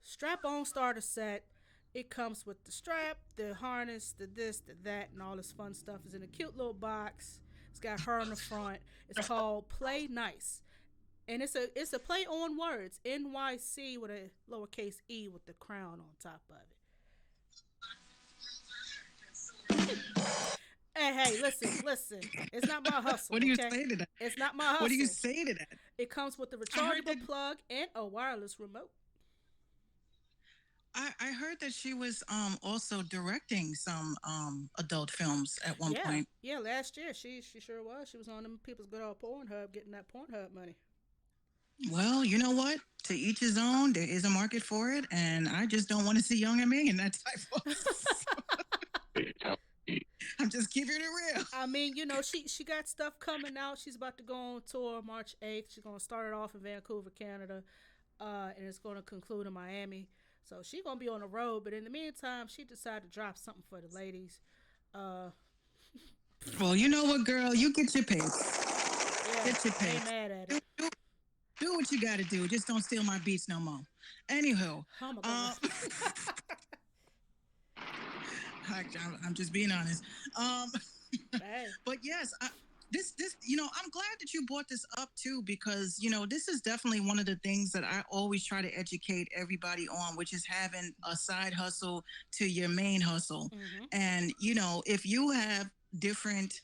strap-on starter set. It comes with the strap, the harness, the this, the that, and all this fun stuff is in a cute little box. It's got her on the front. It's called Play Nice, and it's a play on words. NYC with a lowercase e with the crown on top of it. Hey, listen. It's not my hustle. What do you okay? say to that? It's not my hustle. What do you say to that? It comes with a I heard rechargeable that. plug and a wireless remote. I heard that she was also directing some adult films at one Yeah, point. yeah. Last year, she sure was. She was on them people's good old Pornhub, getting that Pornhub money. Well, you know what? To each his own. There is a market for it, and I just don't want to see Young and Me in that type of. I'm just keeping it real. I mean, she got stuff coming out. She's about to go on tour March 8th. She's gonna start it off in Vancouver, Canada, and it's gonna conclude in Miami. So she's gonna be on the road. But in the meantime, she decided to drop something for the ladies. Uh, Well, you know what, girl? You get your pace. yeah, Get your ain't pace. mad at Do, it. do, do what you got to do. Just don't steal my beats no more. Anywho, Oh my god. I'm just being honest. Hey. But yes, this I'm glad that you brought this up too, because this is definitely one of the things that I always try to educate everybody on, which is having a side hustle to your main hustle. Mm-hmm. And if you have different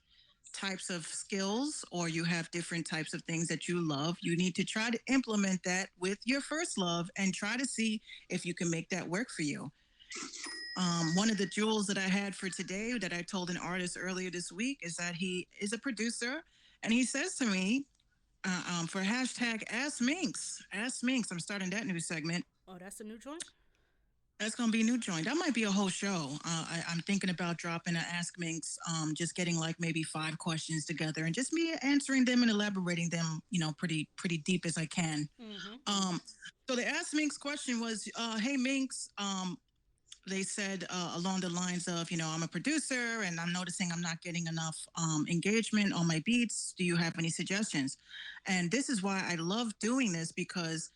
types of skills, or you have different types of things that you love, you need to try to implement that with your first love and try to see if you can make that work for you. One of the jewels that I had for today that I told an artist earlier this week is that he is a producer, and he says to me, for hashtag Ask Minx, I'm starting that new segment. Oh, that's a new joint? That's going to be a new joint. That might be a whole show. I'm thinking about dropping an Ask Minx, just getting like maybe 5 questions together and just me answering them and elaborating them, pretty deep as I can. Mm-hmm. So the Ask Minx question was, hey Minx, they said along the lines of, I'm a producer and I'm noticing I'm not getting enough engagement on my beats. Do you have any suggestions? And this is why I love doing this, because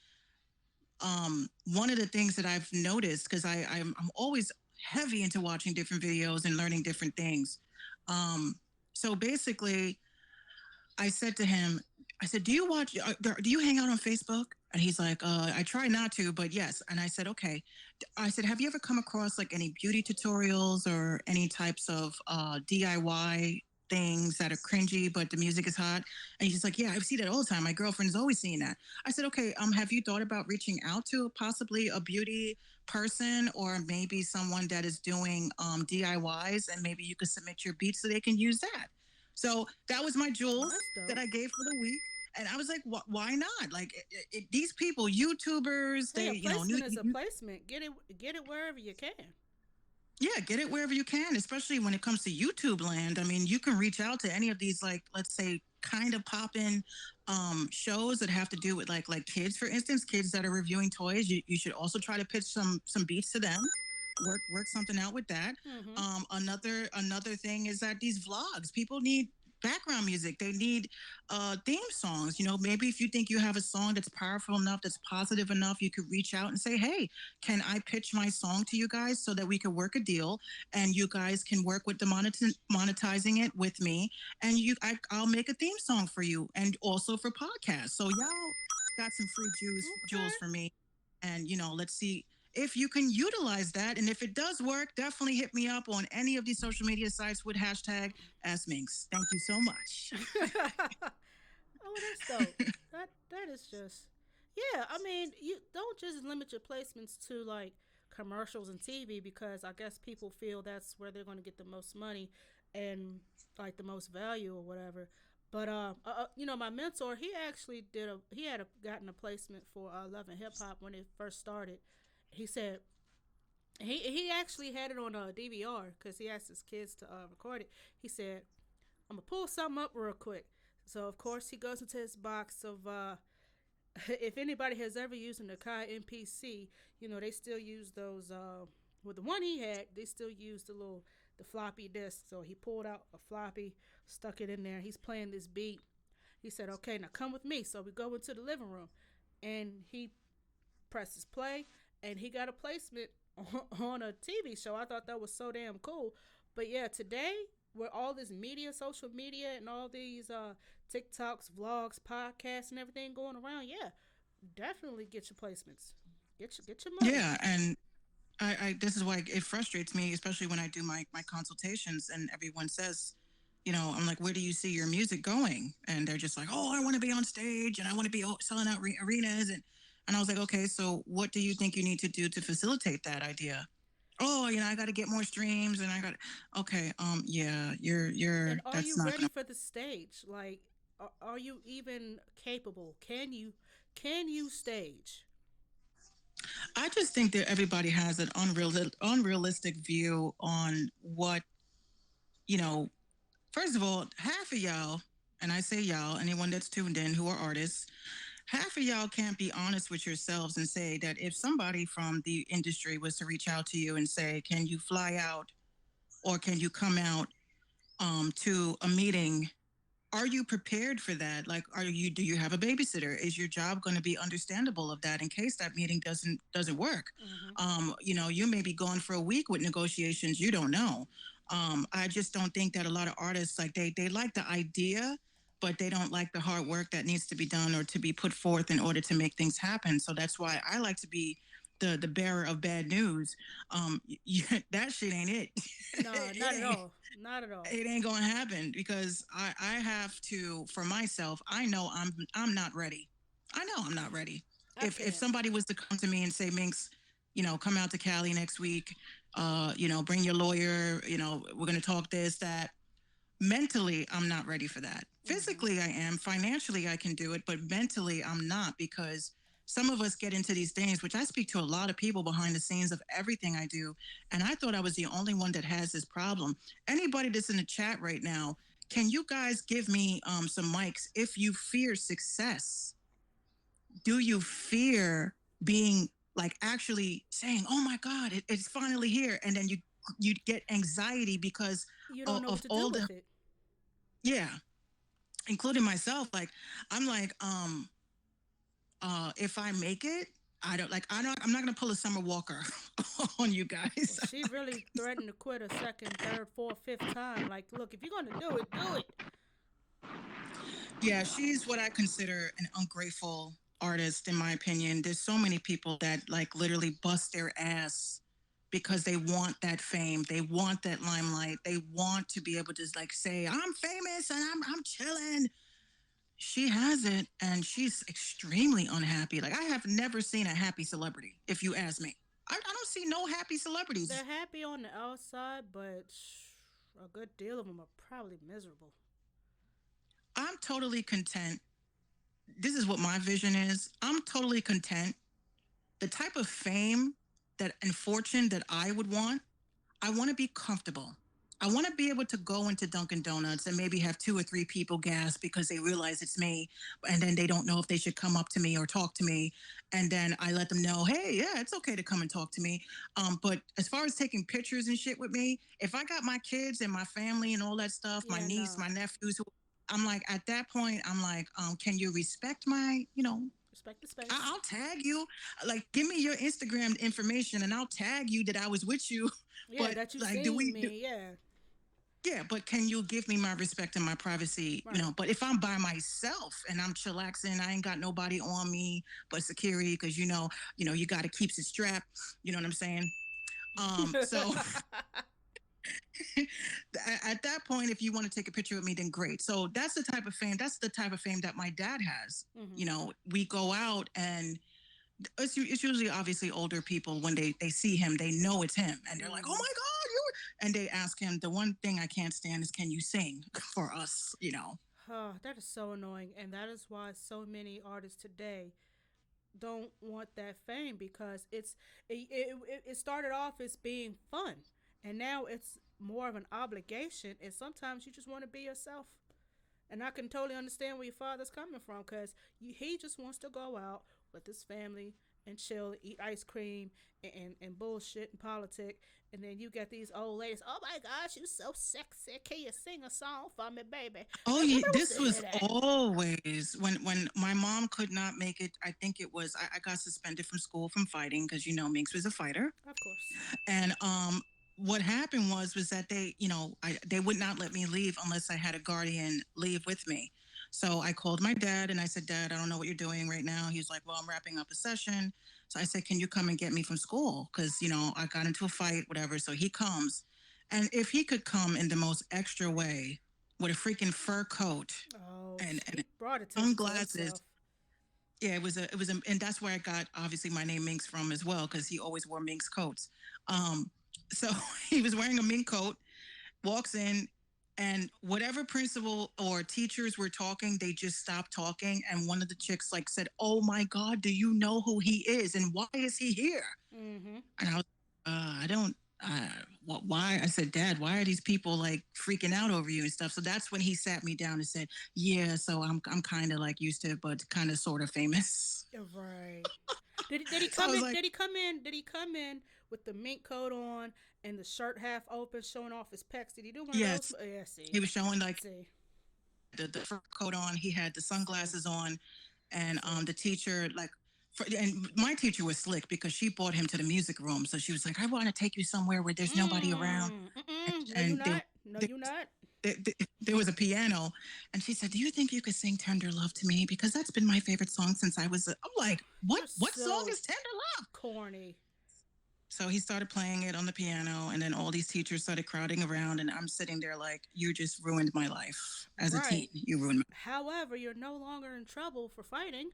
one of the things that I've noticed, because I'm always heavy into watching different videos and learning different things. So basically, I said to him, I said, do you hang out on Facebook? And he's like, I try not to, but yes. And I said, okay. I said, have you ever come across like any beauty tutorials or any types of DIY things that are cringy, but the music is hot? And he's just like, yeah, I see that all the time. My girlfriend is always seeing that. I said, okay, have you thought about reaching out to possibly a beauty person, or maybe someone that is doing DIYs, and maybe you could submit your beats so they can use that? So that was my jewels that I gave for the week. And I was like, why not? Like these people, YouTubers, Hey, they, a placement is a placement. Get it wherever you can. Yeah, get it wherever you can, especially when it comes to YouTube land. I mean, you can reach out to any of these, like, let's say, kind of poppin' shows that have to do with like kids, for instance, kids that are reviewing toys. You should also try to pitch some beats to them. Work something out with that. Mm-hmm. Another thing is that these vlogs, people need background music. They need theme songs. You know, maybe if you think you have a song that's powerful enough, that's positive enough, you could reach out and say, hey, can I pitch my song to you guys so that we could work a deal and you guys can work with the monetizing it with me and I'll make a theme song for you and also for podcasts. So y'all got some free jewels for Okay. me. And, you know, let's see if you can utilize that. And if it does work, definitely hit me up on any of these social media sites with hashtag Ask Minx. Thank you so much. Oh, that's dope. That is just yeah. I mean, you don't just limit your placements to like commercials and TV because I guess people feel that's where they're going to get the most money and like the most value or whatever. But you know, my mentor, he actually he had gotten a placement for Love and Hip Hop when it first started. He said he actually had it on a DVR because he asked his kids to record it. He said, "I'm gonna pull something up real quick." So of course he goes into his box of if anybody has ever used an Akai MPC, you know they still use those. With the one he had, they still use the floppy disk. So he pulled out a floppy, stuck it in there. He's playing this beat. He said, "Okay, now come with me." So we go into the living room, and he presses play, and he got a placement on a TV show. I thought that was so damn cool. But yeah, today with all this media, social media, and all these TikToks, vlogs, podcasts, and everything going around, yeah, definitely get your placements. Get your money. Yeah, and I this is why it frustrates me, especially when I do my consultations and everyone says, you know, I'm like, where do you see your music going? And they're just like, oh, I want to be on stage and I want to be selling out arenas and I was like, okay, so what do you think you need to do to facilitate that idea? Oh, you know, I got to get more streams and I got okay, yeah, you're And are that's you not ready gonna. for the stage? Like, are you even capable? Can you stage? I just think that everybody has an unrealistic view on what, you know, first of all, half of y'all, and I say y'all, anyone that's tuned in who are artists, half of y'all can't be honest with yourselves and say that if somebody from the industry was to reach out to you and say, can you fly out or can you come out to a meeting, are you prepared for that? Like, do you have a babysitter? Is your job going to be understandable of that in case that meeting doesn't work? Mm-hmm. You know, you may be gone for a week with negotiations. You don't know. I just don't think that a lot of artists like they like the idea, but they don't like the hard work that needs to be done or to be put forth in order to make things happen. So that's why I like to be the bearer of bad news. That shit ain't it. No, not at all. Not at all. It ain't gonna happen because I have to for myself. I know I'm not ready. I know I'm not ready. I If can't. somebody was to come to me and say, Minx, you know, come out to Cali next week, you know, bring your lawyer, you know, we're gonna talk this, that. Mentally, I'm not ready for that. Mm-hmm. Physically, I am. Financially, I can do it, but mentally, I'm not because some of us get into these things, which I speak to a lot of people behind the scenes of everything I do. And I thought I was the only one that has this problem. Anybody that's in the chat right now, can you guys give me some mics? If you fear success, do you fear being like actually saying, "Oh my God, it's finally here," and then you get anxiety because You don't know what of to do all the with it. yeah, including myself. Like I'm like, if I make it, I'm not gonna pull a Summer Walker on you Well, guys. she really threatened to quit a second, third, fourth, fifth time. Like, look, if you're gonna do it, do it. Yeah, she's what I consider an ungrateful artist, in my opinion. There's so many people that like literally bust their ass because they want that fame, they want that limelight, they want to be able to like say, "I'm famous and I'm chilling." She has it, and she's extremely unhappy. Like I have never seen a happy celebrity, if you ask me. I don't see no happy They're celebrities. happy on the outside, but a good deal of them are probably miserable. I'm totally content. This is what my vision is. I'm totally content. The type of fame that and fortune that I would want, I want to be comfortable. I want to be able to go into Dunkin' Donuts and maybe have two or three people gasp because they realize it's me, and then they don't know if they should come up to me or talk to me, and then I let them know, hey, yeah, it's okay to come and talk to me. But as far as taking pictures and shit with me, if I got my kids and my family and all that stuff, my Yeah, niece, no. my nephews, I'm like, at that point, I'm like, can you respect my, Respect the space. I'll tag you. Like, give me your Instagram information, and I'll tag you that I was with you. Yeah, But that you like, seen me. Yeah. yeah, but can you give me my respect and my privacy? Right. But if I'm by myself and I'm chillaxing, I ain't got nobody on me but security because you got to keep it strapped. You know what I'm saying? So at that point, if you want to take a picture with me, then great. So that's the type of fame. That's the type of fame that my dad has. We go out and it's usually obviously older people when they see him, they know it's him, and they're like, "Oh my God, you!" And they ask him, "The one thing I can't stand is, can you sing for us?" Oh, that is so annoying, and that is why so many artists today don't want that fame because it started off as being fun, and now it's more of an obligation. And sometimes you just want to be yourself. And I can totally understand where your father's coming from because he just wants to go out with his family and chill, eat ice cream and bullshit and politic. And then you get these old ladies, oh my gosh, you so sexy. Can you sing a song for me, baby? Oh, Like, nobody wants this to hear was that. always when my mom could not make it. I think it was I got suspended from school from fighting because Minx was a fighter. Of course. And what happened was that they would not let me leave unless I had a guardian leave with me. So I called my dad and I said, Dad, I don't know what you're doing right now. He's like, well, I'm wrapping up a session. So I said, can you come and get me from school? Because, I got into a fight, whatever. So he comes. And if he could come in the most extra way with a freaking fur coat Oh, and he brought attention to sunglasses. himself. Yeah, and that's where I got obviously my name Minx from as well because he always wore Minx coats. So he was wearing a mink coat, walks in, and whatever principal or teachers were talking, they just stopped talking. And one of the chicks like said, "Oh my God, do you know who he is and why is he here?" Mm-hmm. And I was, I don't. Why? I said, Dad, why are these people like freaking out over you and stuff? So that's when he sat me down and said, yeah, so I'm kind of like used to, but kind of sort of famous. Right. Did he So I come was in? like, Did he come in? Did he come in with the mink coat on and the shirt half open, showing off his pecs? Did he do one of those? yes, Yeah. See. he was showing like See. the fur coat on. He had the See. sunglasses on, and See. the teacher and my teacher was slick because she brought him to the music room. So she was like, I want to take you somewhere where there's nobody around, No, you and not. No, you not. there was a piano, and she said, "Do you think you could sing Tender Love to me? Because that's been my favorite song since I was." I'm like, "What? You're What song so is Tender Love?" corny. So he started playing it on the piano, and then all these teachers started crowding around, and I'm sitting there like, "You just ruined my life as a teen. Right. You ruined my." However, you're no longer in trouble for fighting.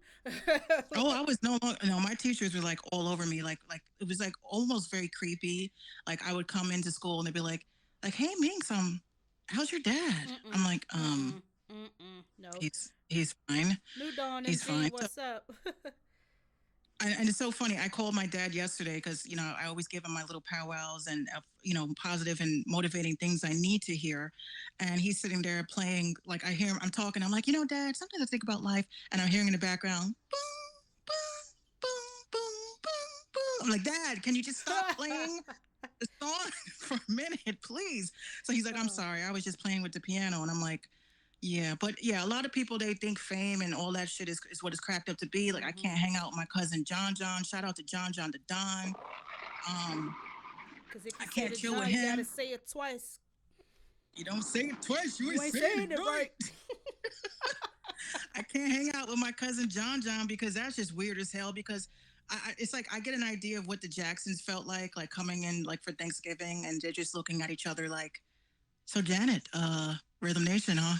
Oh, I was no longer. No, my teachers were like all over me. Like it was like almost very creepy. Like I would come into school and they'd be like, "Hey, Minx, how's your dad?" I'm Mm-mm. like, Mm-mm. Mm-mm. No. he's fine. New Dawn He's MG, fine." So what's up? and it's so funny. I called my dad yesterday because I always give him my little powwows and positive and motivating things I need to hear, and he's sitting there playing. Like I hear him, I'm talking. I'm like, Dad, something to think about life, and I'm hearing in the background, boom, boom, boom, boom, boom, boom. I'm like, Dad, can you just stop playing the song for a minute, please? So he's like, I'm Oh. sorry, I was just playing with the piano, and I'm like. Yeah, but yeah, a lot of people they think fame and all that shit is what it's cracked up to be. Like I Mm-hmm. can't hang out with my cousin John John. Shout out to John John the Don. Because if I you said can't it, chill with John, you got to him. say it twice. You don't say it twice. You ain't You ain't saying it saying it right. right. I can't hang out with my cousin John John because that's just weird as hell. Because it's like I get an idea of what the Jacksons felt like coming in like for Thanksgiving, and they're just looking at each other like, so Janet, Rhythm Nation, huh?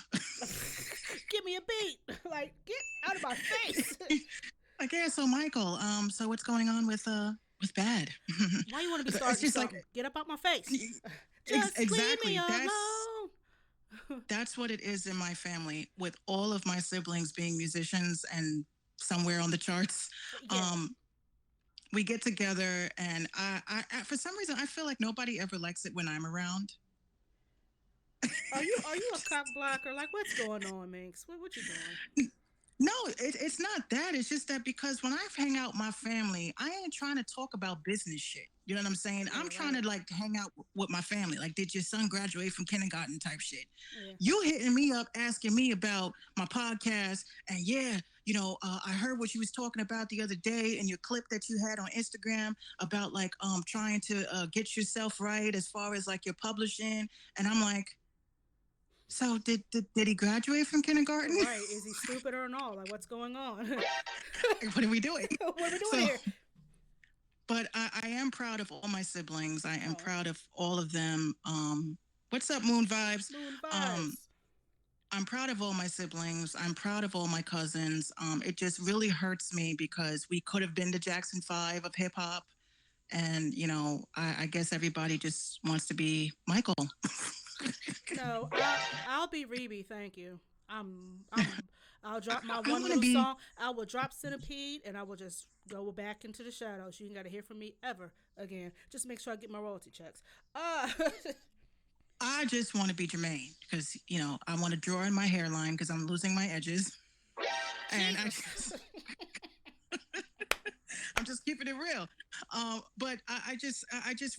Give me a beat. Like, get out of my face. Like, yeah, so Michael, so what's going on with Bad? Why you want to be It's starting just like something? Get up out my face. Just leave me exactly. alone. That's what it is in my family, with all of my siblings being musicians and somewhere on the charts. Yeah. We get together, and I for some reason I feel like nobody ever likes it when I'm around. Are you a cock blocker? Like what's going on, Minx? What you doing? No, it's not that. It's just that because when I hang out with my family, I ain't trying to talk about business shit. You know what I'm saying? Yeah, I'm trying right. to like hang out with my family. Like, did your son graduate from kindergarten type shit? Yeah. You hitting me up asking me about my podcast, and yeah, I heard what you was talking about the other day in your clip that you had on Instagram about like trying to get yourself right as far as like your publishing, and I'm like, so did he graduate from kindergarten? Right. Is he stupid or not? Like what's going on? What are we doing? What are we doing So, here? but I am proud of all my siblings. I am Oh, proud of all of them. What's up, Moon Vibes? moon Um, vibes. I'm proud of all my siblings. I'm proud of all my cousins. It just really hurts me because we could have been the Jackson Five of hip hop, and I guess everybody just wants to be Michael. No, I'll be Reby. Thank you. I'm I'll drop my I one want to little be. song. I will drop Centipede and I will just go back into the shadows. You ain't gotta hear from me ever again. Just make sure I get my royalty checks. Uh I just want to be Jermaine because I want to draw in my hairline because I'm losing my edges, and Jesus. I'm just keeping it real. But I just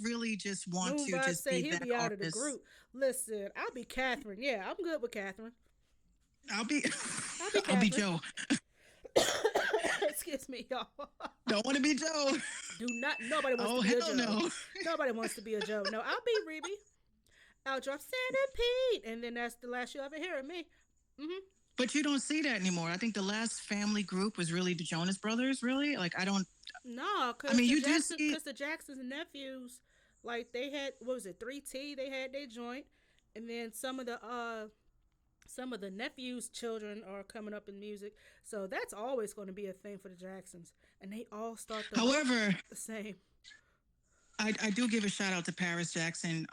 really just want to Moonbud just say be he'll that be out of the artist. group. Listen, I'll be Catherine. Yeah, I'm good with Catherine. I'll be, I'll be I'll be Catherine. Joe. Excuse me, y'all. Don't want to be Joe. Do not. Nobody wants to Oh be a hell Joe. no. Nobody wants to be a Joe. No, I'll be Reby. I'll drop Centipede, and then that's the last you ever hear of me. Hmm. But you don't see that anymore. I think the last family group was really the Jonas Brothers. Really, like I don't. No, I mean, you do see. Cause the Jacksons nephews, like they had what was it, 3T? They had their joint, and then some of the nephews' children are coming up in music, so that's always going to be a thing for the Jacksons, and they all start to look However, the same. I do give a shout out to Paris Jackson.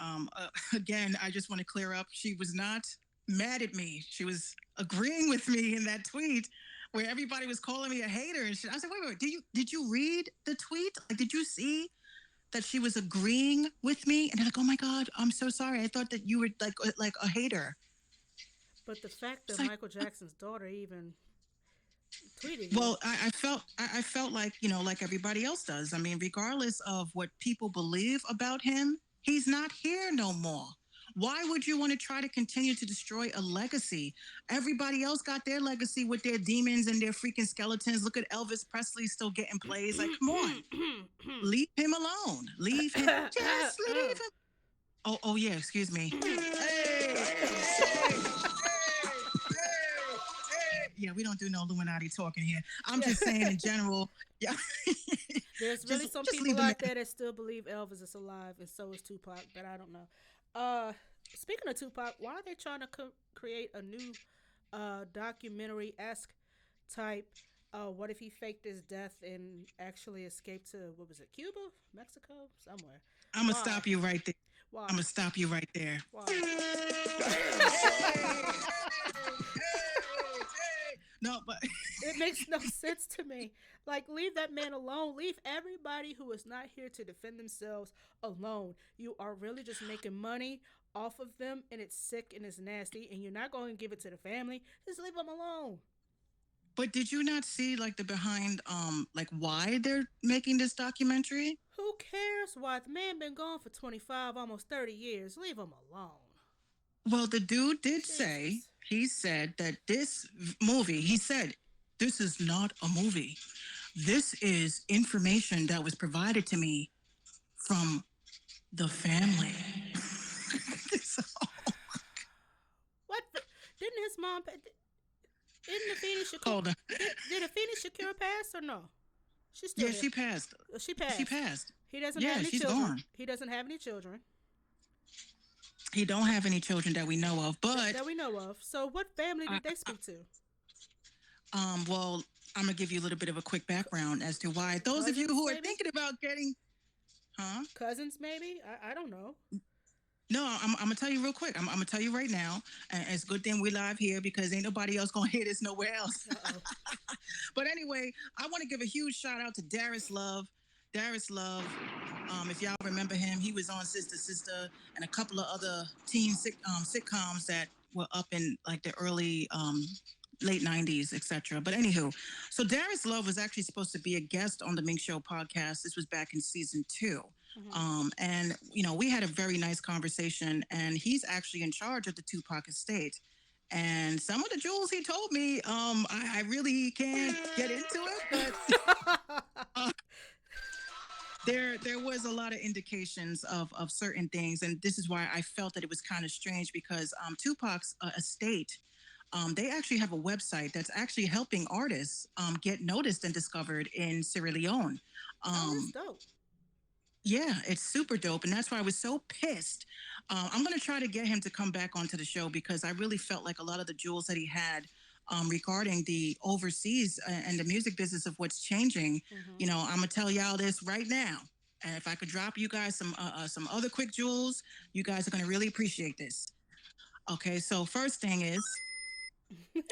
Again, I just want to clear up. She was not mad at me. She was agreeing with me in that tweet where everybody was calling me a hater and shit. I said, wait, did you read the tweet? Like, did you see that she was agreeing with me? And they're like, oh my God, I'm so sorry. I thought that you were like a hater. But the fact It's that like, Michael Jackson's daughter even tweeted you, well, I felt like like everybody else does. I mean, regardless of what people believe about him, he's not here no more. Why would you want to try to continue to destroy a legacy? Everybody else got their legacy with their demons and their freaking skeletons. Look at Elvis Presley still getting plays. Like, come on, leave him alone. Leave him. Just leave him. Oh yeah. Excuse me. Yeah, we don't do no Illuminati talking here. I'm just saying in general. Yeah, there's really some just leave people the man. out there that still believe Elvis is alive, and so is Tupac. But I don't know. Speaking of Tupac, why are they trying to create a new documentary esque type? What if he faked his death and actually escaped to what was it, Cuba, Mexico, somewhere? I'm gonna Why? stop you right there. Why? I'm gonna stop you right there. Why? No, but It makes no sense to me. Like, leave that man alone. Leave everybody who is not here to defend themselves alone. You are really just making money off of them, and it's sick and it's nasty, and you're not going to give it to the family. Just leave them alone. but did you not see like the behind like why they're making this documentary? Who cares why the man been gone for 25, almost 30 years? Leave him alone. Well, the dude did say, Jesus. he said that this movie, he said, this is not a movie. This is information that was provided to me from the family. So, What? Didn't his mom? Didn't Afeni Shakur? hold on. Did Afeni Shakur pass or no? She's still Yeah, here. she passed. She passed. She passed. He doesn't Yeah, have any she's children. gone. He doesn't have any children He don't have any children that we know of, but that we know of. So, what family did they speak to? well, I'm gonna give you a little bit of a quick background as to why those of you Cousins, who are maybe? thinking about getting, huh? Cousins, maybe? I don't know. No, I'm gonna tell you real quick. I'm gonna tell you right now, and it's a good thing we live here because ain't nobody else gonna hear this nowhere else. Uh oh. But anyway, I want to give a huge shout out to Darius Love. Darius Love. If y'all remember him, he was on Sister Sister and a couple of other sitcoms that were up in like the early late 90s, etc. But anywho, so Darius Love was actually supposed to be a guest on the Mink Show podcast. This was back in season 2. And we had a very nice conversation, and he's actually in charge of the Tupac estate. And some of the jewels he told me, I really can't get into it, but there was a lot of indications of certain things, and this is why I felt that it was kind of strange because Tupac's estate, they actually have a website that's actually helping artists get noticed and discovered in Sierra Leone. That's dope. Yeah, it's super dope. And that's why I was so pissed. I'm going to try to get him to come back onto the show because I really felt like a lot of the jewels that he had regarding the overseas and the music business of what's changing, I'm going to tell y'all this right now. And if I could drop you guys some other quick jewels, you guys are going to really appreciate this. Okay, so first thing is,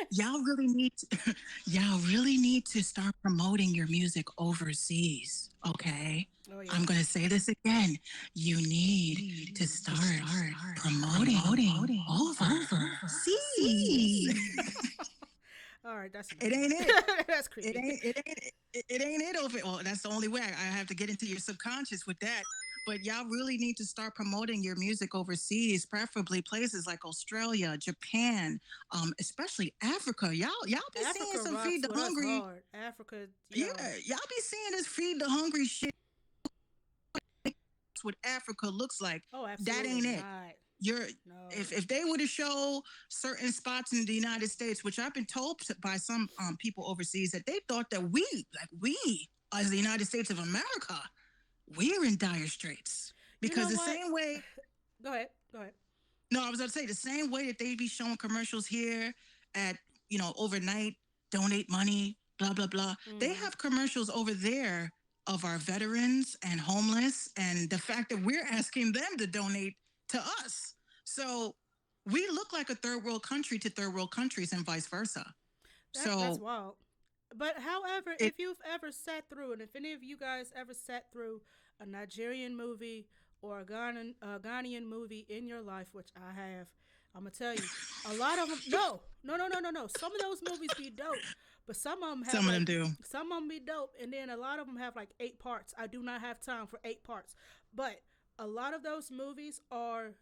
y'all really need to start promoting your music overseas. Okay. Oh, yeah. I'm going to say this again. You need to start promoting overseas. All right, that's It ain't it. that's creepy. It ain't it over. Well, that's the only way I have to get into your subconscious with that. But y'all really need to start promoting your music overseas, preferably places like Australia, Japan, especially Africa. Y'all be seeing some feed the hungry. Africa, yeah, y'all be seeing this feed the hungry shit. That's what Africa looks like. Oh, absolutely. That ain't it. No. If they were to show certain spots in the United States, which I've been told by some people overseas that they thought that we as the United States of America, we're in dire straits because same way. Go ahead. No, I was going to say the same way that they be showing commercials here at overnight, donate money, blah blah blah. They have commercials over there of our veterans and homeless, and the fact that we're asking them to donate to us. So we look like a third world country to third world countries and vice versa. That's wild. But however, if you've ever sat through, and if any of you guys ever sat through a Nigerian movie or a Ghanaian movie in your life, which I have, I'm going to tell you, a lot of them, no. Some of those movies be dope, but some of them have some of them do. Some of them be dope, and then a lot of them have like 8 parts. I do not have time for 8 parts, but a lot of those movies are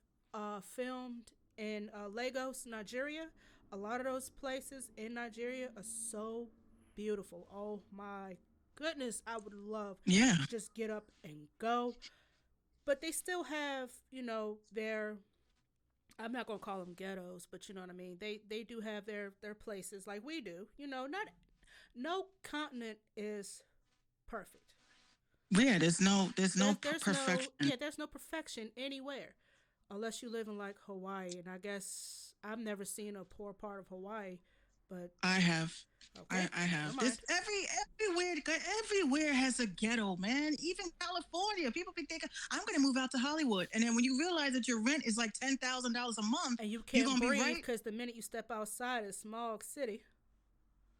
filmed in Lagos, Nigeria. A lot of those places in Nigeria are so beautiful. Oh my goodness, I would love to just get up and go. But they still have, their, I'm not going to call them ghettos, but you know what I mean? They do have their places like we do. No continent is perfect. Yeah, there's no perfection. There's no perfection anywhere, unless you live in like Hawaii. And I guess I've never seen a poor part of Hawaii, but I have. Okay. I have. This everywhere has a ghetto, man. Even California, people be thinking I'm going to move out to Hollywood, and then when you realize that your rent is like $10,000 a month, and you can't breathe because the minute you step outside, it's smog city.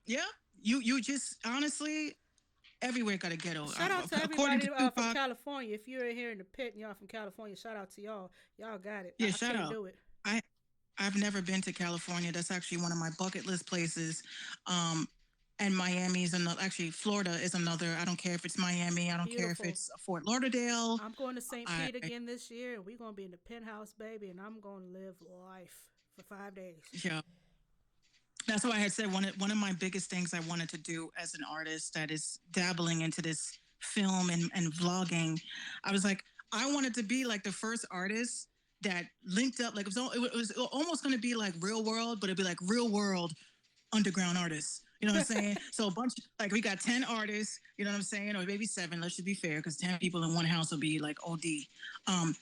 Yeah, you just honestly. Everywhere got a ghetto. Shout out to everybody from California. If you're here in the pit and y'all from California, shout out to y'all. Y'all got it. Yeah, I shout can't out. do it. I've never been to California. That's actually one of my bucket list places. And Miami is another. Actually, Florida is another. I don't care if it's Miami. I don't care if it's Fort Lauderdale. I'm going to St. Pete again this year, and we're going to be in the penthouse, baby, and I'm going to live life for 5 days. Yeah. That's why I had said one of my biggest things I wanted to do as an artist that is dabbling into this film and vlogging. I was like, I wanted to be like the first artist that linked up. Like it was almost going to be like Real World, but it'd be like Real World underground artists. You know what I'm saying? So a bunch, like we got 10 artists, you know what I'm saying? Or maybe 7, let's just be fair, because 10 people in one house will be like OD.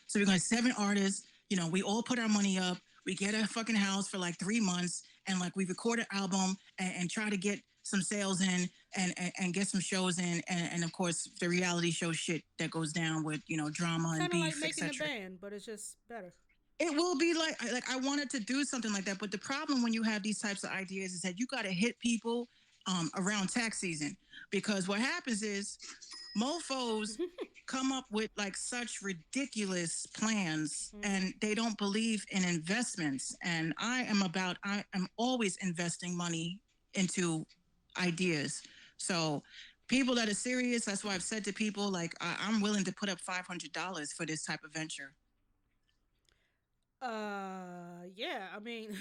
So we got 7 artists, we all put our money up. We get a fucking house for like 3 months and like we record an album and try to get some sales in and get some shows in. And of course the reality show shit that goes down with, drama and beef, like making etc. a band, but it's just better. It will be like I wanted to do something like that. But the problem when you have these types of ideas is that you got to hit people around tax season, because what happens is Mofos come up with like such ridiculous plans Mm-hmm. and they don't believe in investments. And I am always investing money into ideas. So people that are serious, that's why I've said to people like I'm willing to put up $500 for this type of venture. Yeah, I mean,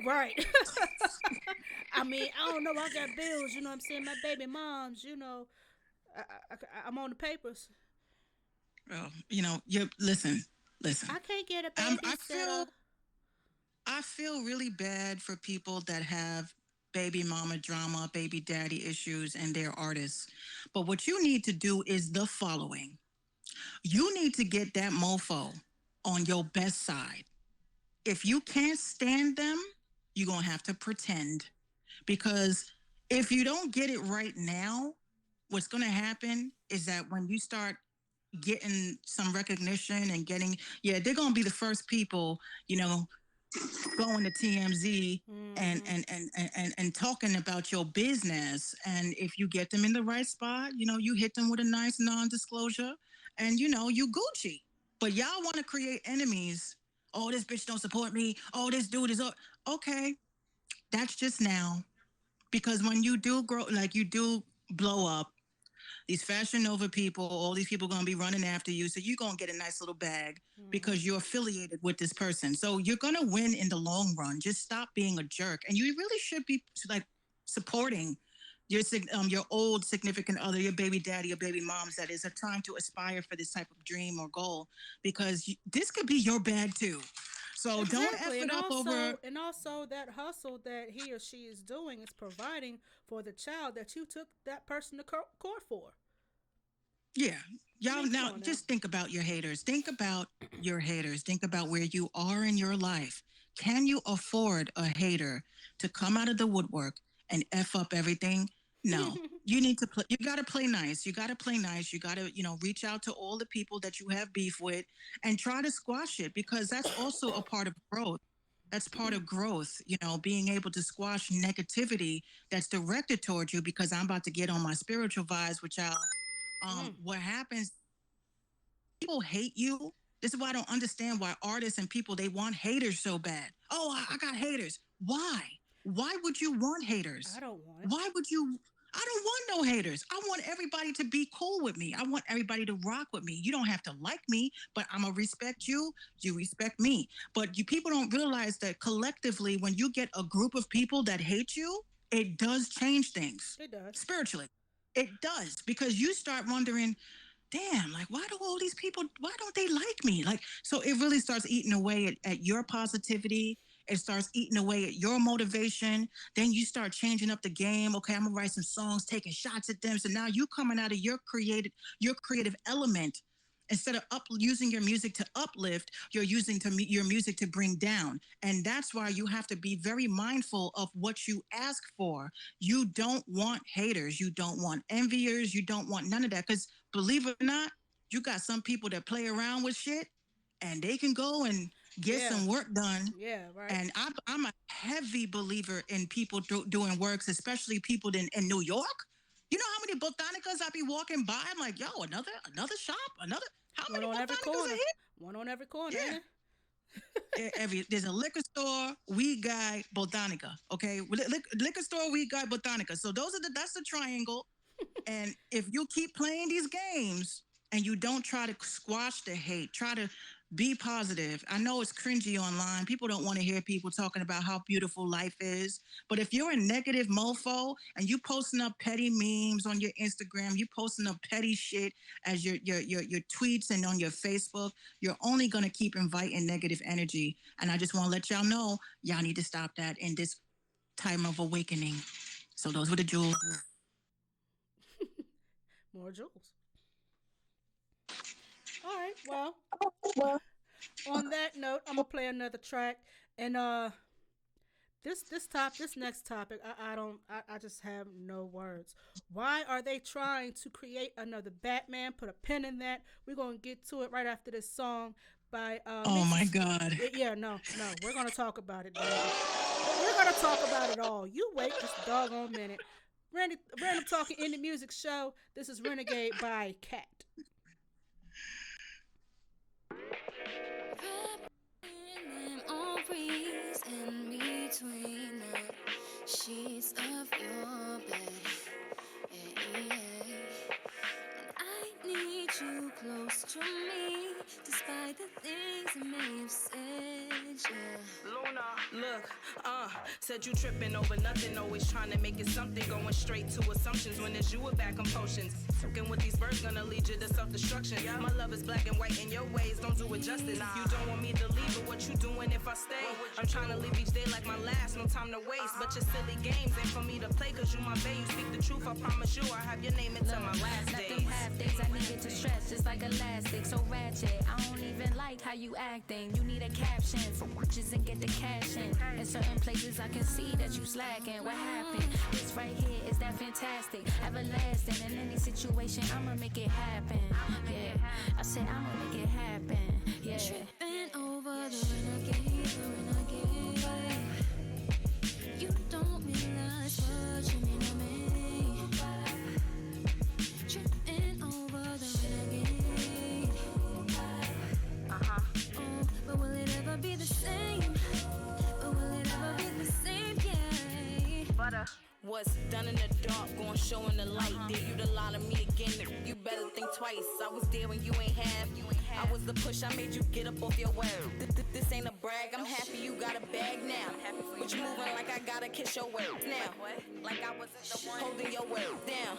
right. I mean, I don't know. I got bills, you know what I'm saying? My baby moms, I'm on the papers. You listen. I can't get a I babysitter. feel really bad for people that have baby mama drama, baby daddy issues, and they're artists. But what you need to do is the following: you need to get that mofo on your best side. If you can't stand them, you're gonna have to pretend because if you don't get it right now, what's gonna happen is that when you start getting some recognition and getting, yeah, they're gonna be the first people, you know, going to TMZ and Mm-hmm. and talking about your business. And if you get them in the right spot, you hit them with a nice non-disclosure, and you Gucci. But y'all want to create enemies. Oh, this bitch don't support me. Oh, this dude is okay. That's just now because when you do grow, like you do blow up, these Fashion Nova people, all these people going to be running after you. So you're going to get a nice little bag Mm-hmm. because you're affiliated with this person. So you're going to win in the long run. Just stop being a jerk. And you really should be like supporting your old significant other, your baby daddy, your baby moms that is are trying to aspire for this type of dream or goal because this could be your bag too. So don't Exactly, F it up over. and also that hustle that he or she is doing is providing for the child that you took that person to court for. Yeah. I Y'all mean, come now on now. just think about your haters. Think about your haters. Think about where you are in your life. Can you afford a hater to come out of the woodwork and F up everything? No. You need to play, you got to play nice. You got to play nice. You got to, reach out to all the people that you have beef with and try to squash it because that's also a part of growth. That's part of growth, being able to squash negativity that's directed towards you because I'm about to get on my spiritual vibes with y'all. Mm. What happens, people hate you. This is why I don't understand why artists and people they want haters so bad. Oh, I got haters. Why would you want I haters? don't want it. Why would you? I don't want no haters. I want everybody to be cool with me. I want everybody to rock with me. You don't have to like me, but I'm gonna respect you. You respect me. But you people don't realize that collectively, when you get a group of people that hate you, it does change things It does. spiritually. It does because you start wondering, damn, like why do all these people why don't they like me? Like so it really starts eating away at your positivity. It starts eating away at your motivation. Then you start changing up the game. Okay, I'm gonna write some songs, taking shots at them. So now you coming out of your creative element. Instead of using your music to uplift, you're using your music to bring down. And that's why you have to be very mindful of what you ask for. You don't want haters. You don't want enviers. You don't want none of that. Because believe it or not, you got some people that play around with shit and they can go and get Yeah. some work done. Yeah. Right. And I'm a heavy believer in people doing works, especially people in New York. You know how many botanicas I be walking by? I'm like, yo, another shop, another. How One many on every botanicas are corner. here? One on every corner, ain't Yeah, it? every there's a liquor store, weed guy, botanica. Okay, liquor store, weed guy, botanica. So that's the triangle. And if you keep playing these games and you don't try to squash the hate, try to be positive. I know it's cringy online. People don't want to hear people talking about how beautiful life is. But if you're a negative mofo and you posting up petty memes on your Instagram, you posting up petty shit as your tweets and on your Facebook, you're only gonna keep inviting negative energy. And I just want to let y'all know, y'all need to stop that in this time of awakening. So those were the jewels. More jewels. All right. Well, on that note, I'm gonna play another track, and this next topic, I just have no words. Why are they trying to create another Batman? Put a pin in that. We're gonna get to it right after this song by Oh Minx. my God. Yeah, no, we're gonna talk about it, baby. We're gonna talk about it all. You wait just a doggone minute. Random Talking Indie Music Show. This is Renegade by Cat. In between the sheets of your bed, yeah, yeah. And I need you close to me, despite the things I may have said, yeah. Luna, look, said you tripping over nothing, always trying to make it something, going straight to assumptions when it's you with bad compulsions. Fucking with these birds gonna lead you to self-destruction. My love is black and white and your ways don't do it justice. You don't want me to leave, but what you doing if I stay? I'm trying to live each day like my last, no time to waste. But your silly games ain't for me to play, cause you my bae, you speak the truth, I promise you I have your name until my last days. Nothing half days, I needed to stretch just like elastic, so ratchet. I don't even like how you acting. You need a caption for watches and get the cash in. In certain places I can see that you slacking. What happened? This right here is that fantastic, everlasting. In any situation, I'ma make it happen. Yeah, I said I'ma make it happen. Yeah. Tripping over the renegade, You don't realize what you mean to me. Tripping over the renegade. Oh, but will it ever be the same? Or will it ever be the same? Yeah. What's done in the dark, gon' show in the light. Dare you to lie to me again, you better think twice. I was there when you ain't have. I was the push, I made you get up off your word. This ain't a brag, I'm happy you got a bag now. But you moving like I gotta kiss your words now. Like I was the one holding your words down.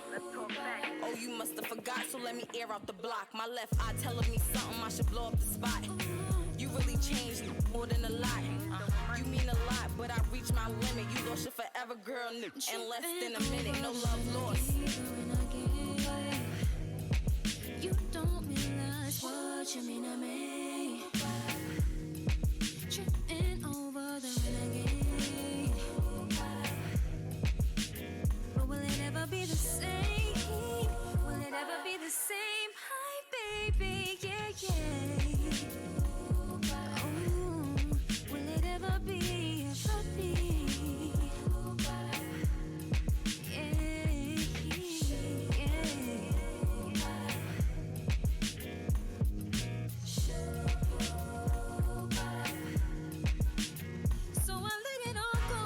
Oh, you must have forgot, so let me air out the block. My left eye telling me something, I should blow up the spot. You really changed more than a lot. You mean a lot, but I reached my limit. You lost your forever girl in less than a minute. No love lost. You don't realize what you mean to me. Tripping over the renegade. But will it ever be the same? Will it ever be the same? Hi, baby, yeah, yeah. Will it ever be, ever be? So I let it all go,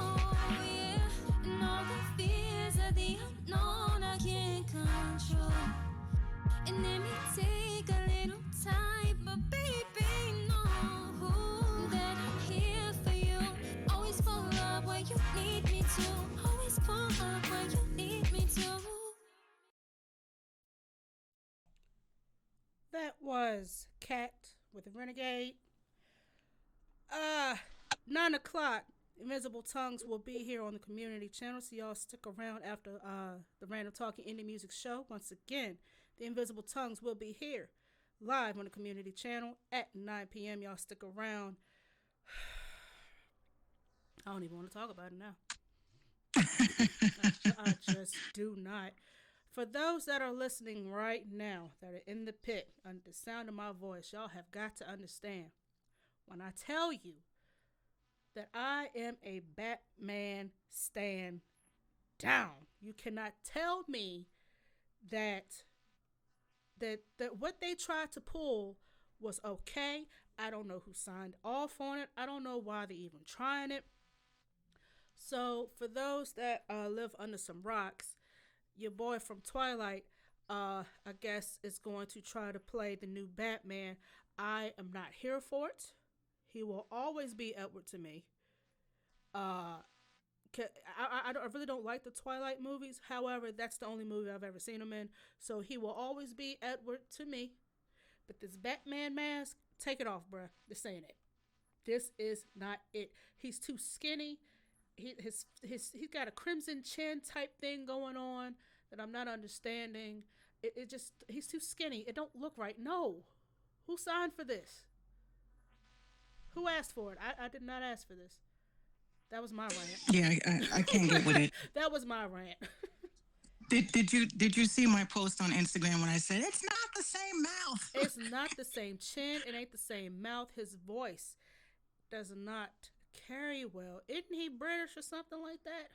yeah. And all the fears of the unknown I can't control. And let me take a little time, but baby, know that I'm here for you. Always pull up when you need me to. Always pull up when you need me to. That was Cat with Renegade. 9 o'clock. Invisible Tongues will be here on the community channel, so y'all stick around after the Random Talking Indie Music Show. Once again, the Invisible Tongues will be here live on the community channel at 9 p.m. Y'all stick around. I don't even want to talk about it now. I just do not. For those that are listening right now, that are in the pit, under the sound of my voice, y'all have got to understand. When I tell you that I am a Batman stand down, you cannot tell me that what they tried to pull was okay. I don't know who signed off on it. I don't know why they're even trying it. So for those that live under some rocks, your boy from Twilight, I guess, is going to try to play the new Batman. I am not here for it. He will always be Edward to me. I really don't like the Twilight movies. However, that's the only movie I've ever seen him in. So he will always be Edward to me. But this Batman mask, take it off, bruh. This ain't it. This is not it. He's too skinny. He's got a crimson chin type thing going on that I'm not understanding. It just, he's too skinny. It don't look right. No. Who signed for this? Who asked for it? I did not ask for this. That was my rant. Yeah, I can't get with it. That was my rant. Did you see my post on Instagram when I said it's not the same mouth? It's not the same chin. It ain't the same mouth. His voice does not carry well. Isn't he British or something like that?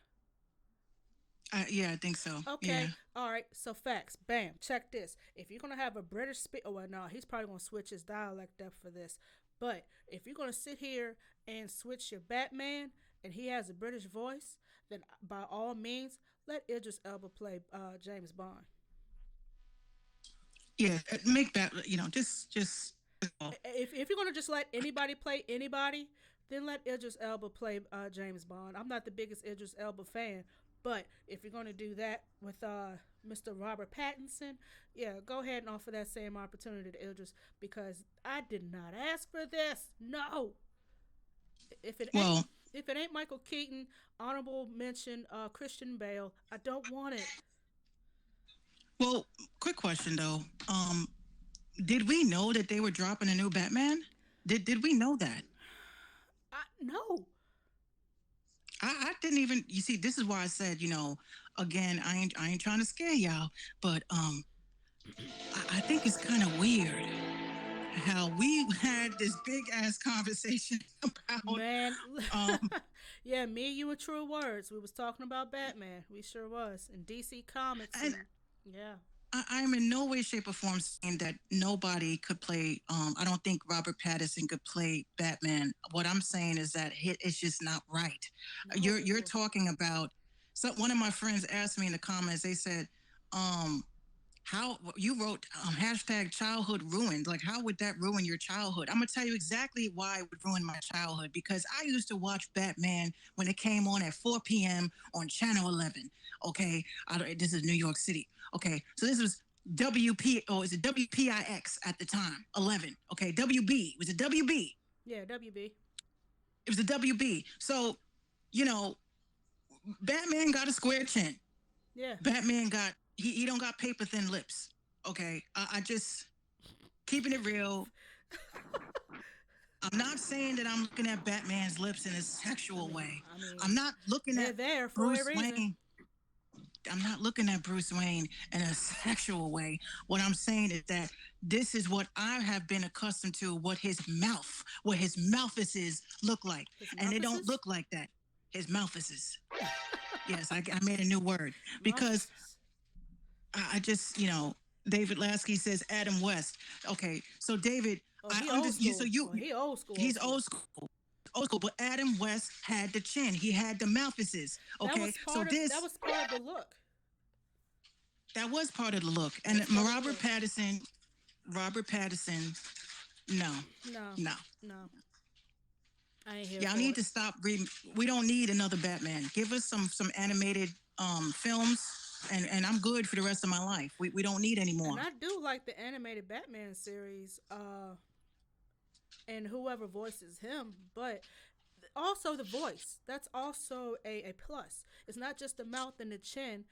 Yeah, I think so. Yeah. Okay, all right. So facts, bam. Check this. If you're gonna have a British speak, oh well, no, he's probably gonna switch his dialect up for this. But if you're gonna sit here and switch your Batman, and he has a British voice, then by all means, let Idris Elba play James Bond. Yeah, make that, just If you're gonna just let anybody play anybody, then let Idris Elba play James Bond. I'm not the biggest Idris Elba fan, but if you're gonna do that with Mr. Robert Pattinson, yeah, go ahead and offer that same opportunity to Idris because I did not ask for this. No, if it ain't well, if it ain't Michael Keaton, honorable mention Christian Bale. I don't want it. well, quick question though. Did we know that they were dropping a new Batman? Did we know that? No. I didn't even. You see, this is why I said, again, I ain't trying to scare y'all, but I think it's kind of weird how we had this big ass conversation about Man, um yeah, me, you, and True Words. We was talking about Batman. We sure was. And DC Comics. and Yeah. I'm in no way, shape, or form saying that nobody could play. I don't think Robert Pattinson could play Batman. What I'm saying is that it's just not right. You're No. talking about. So one of my friends asked me in the comments. They said, um, "How you wrote hashtag childhood ruined? Like, how would that ruin your childhood?" I'm gonna tell you exactly why it would ruin my childhood because I used to watch Batman when it came on at 4 p.m. on Channel 11. Okay, this is New York City. Okay, so this was WP or is it WPIX at the time? 11. Okay, WB was it WB? Yeah, WB. It was a WB. So you know, Batman got a square chin. Yeah. Batman got he don't got paper thin lips. Okay, I just keeping it real. I'm not saying that I'm looking at Batman's lips in a I sexual mean, way. I mean, I'm not looking they're at there for a Bruce reason. Wayne. I'm not looking at Bruce Wayne in a sexual way. What I'm saying is that this is what I have been accustomed to, what his mouths look like. His And they don't Memphises? look like that. His mouths. Yes, I made a new word because Memphises. I just, David Lasky says Adam West. Okay, so David, Oh, I he old understand you. So school. Oh, he old school. Old he's school. old school. Old school, but Adam West had the chin. He had the mouths. Okay, so That this was part of the look. that was part of the look. That And was part of the Robert look. Pattinson, Robert Pattinson, no, No, no. no, I ain't here Y'all for need it. to stop. We don't need another Batman. Give us some animated films, and I'm good for the rest of my life. We don't need any And more. I do like the animated Batman series, and whoever voices him, but also the voice. That's also a plus. It's not just the mouth and the chin.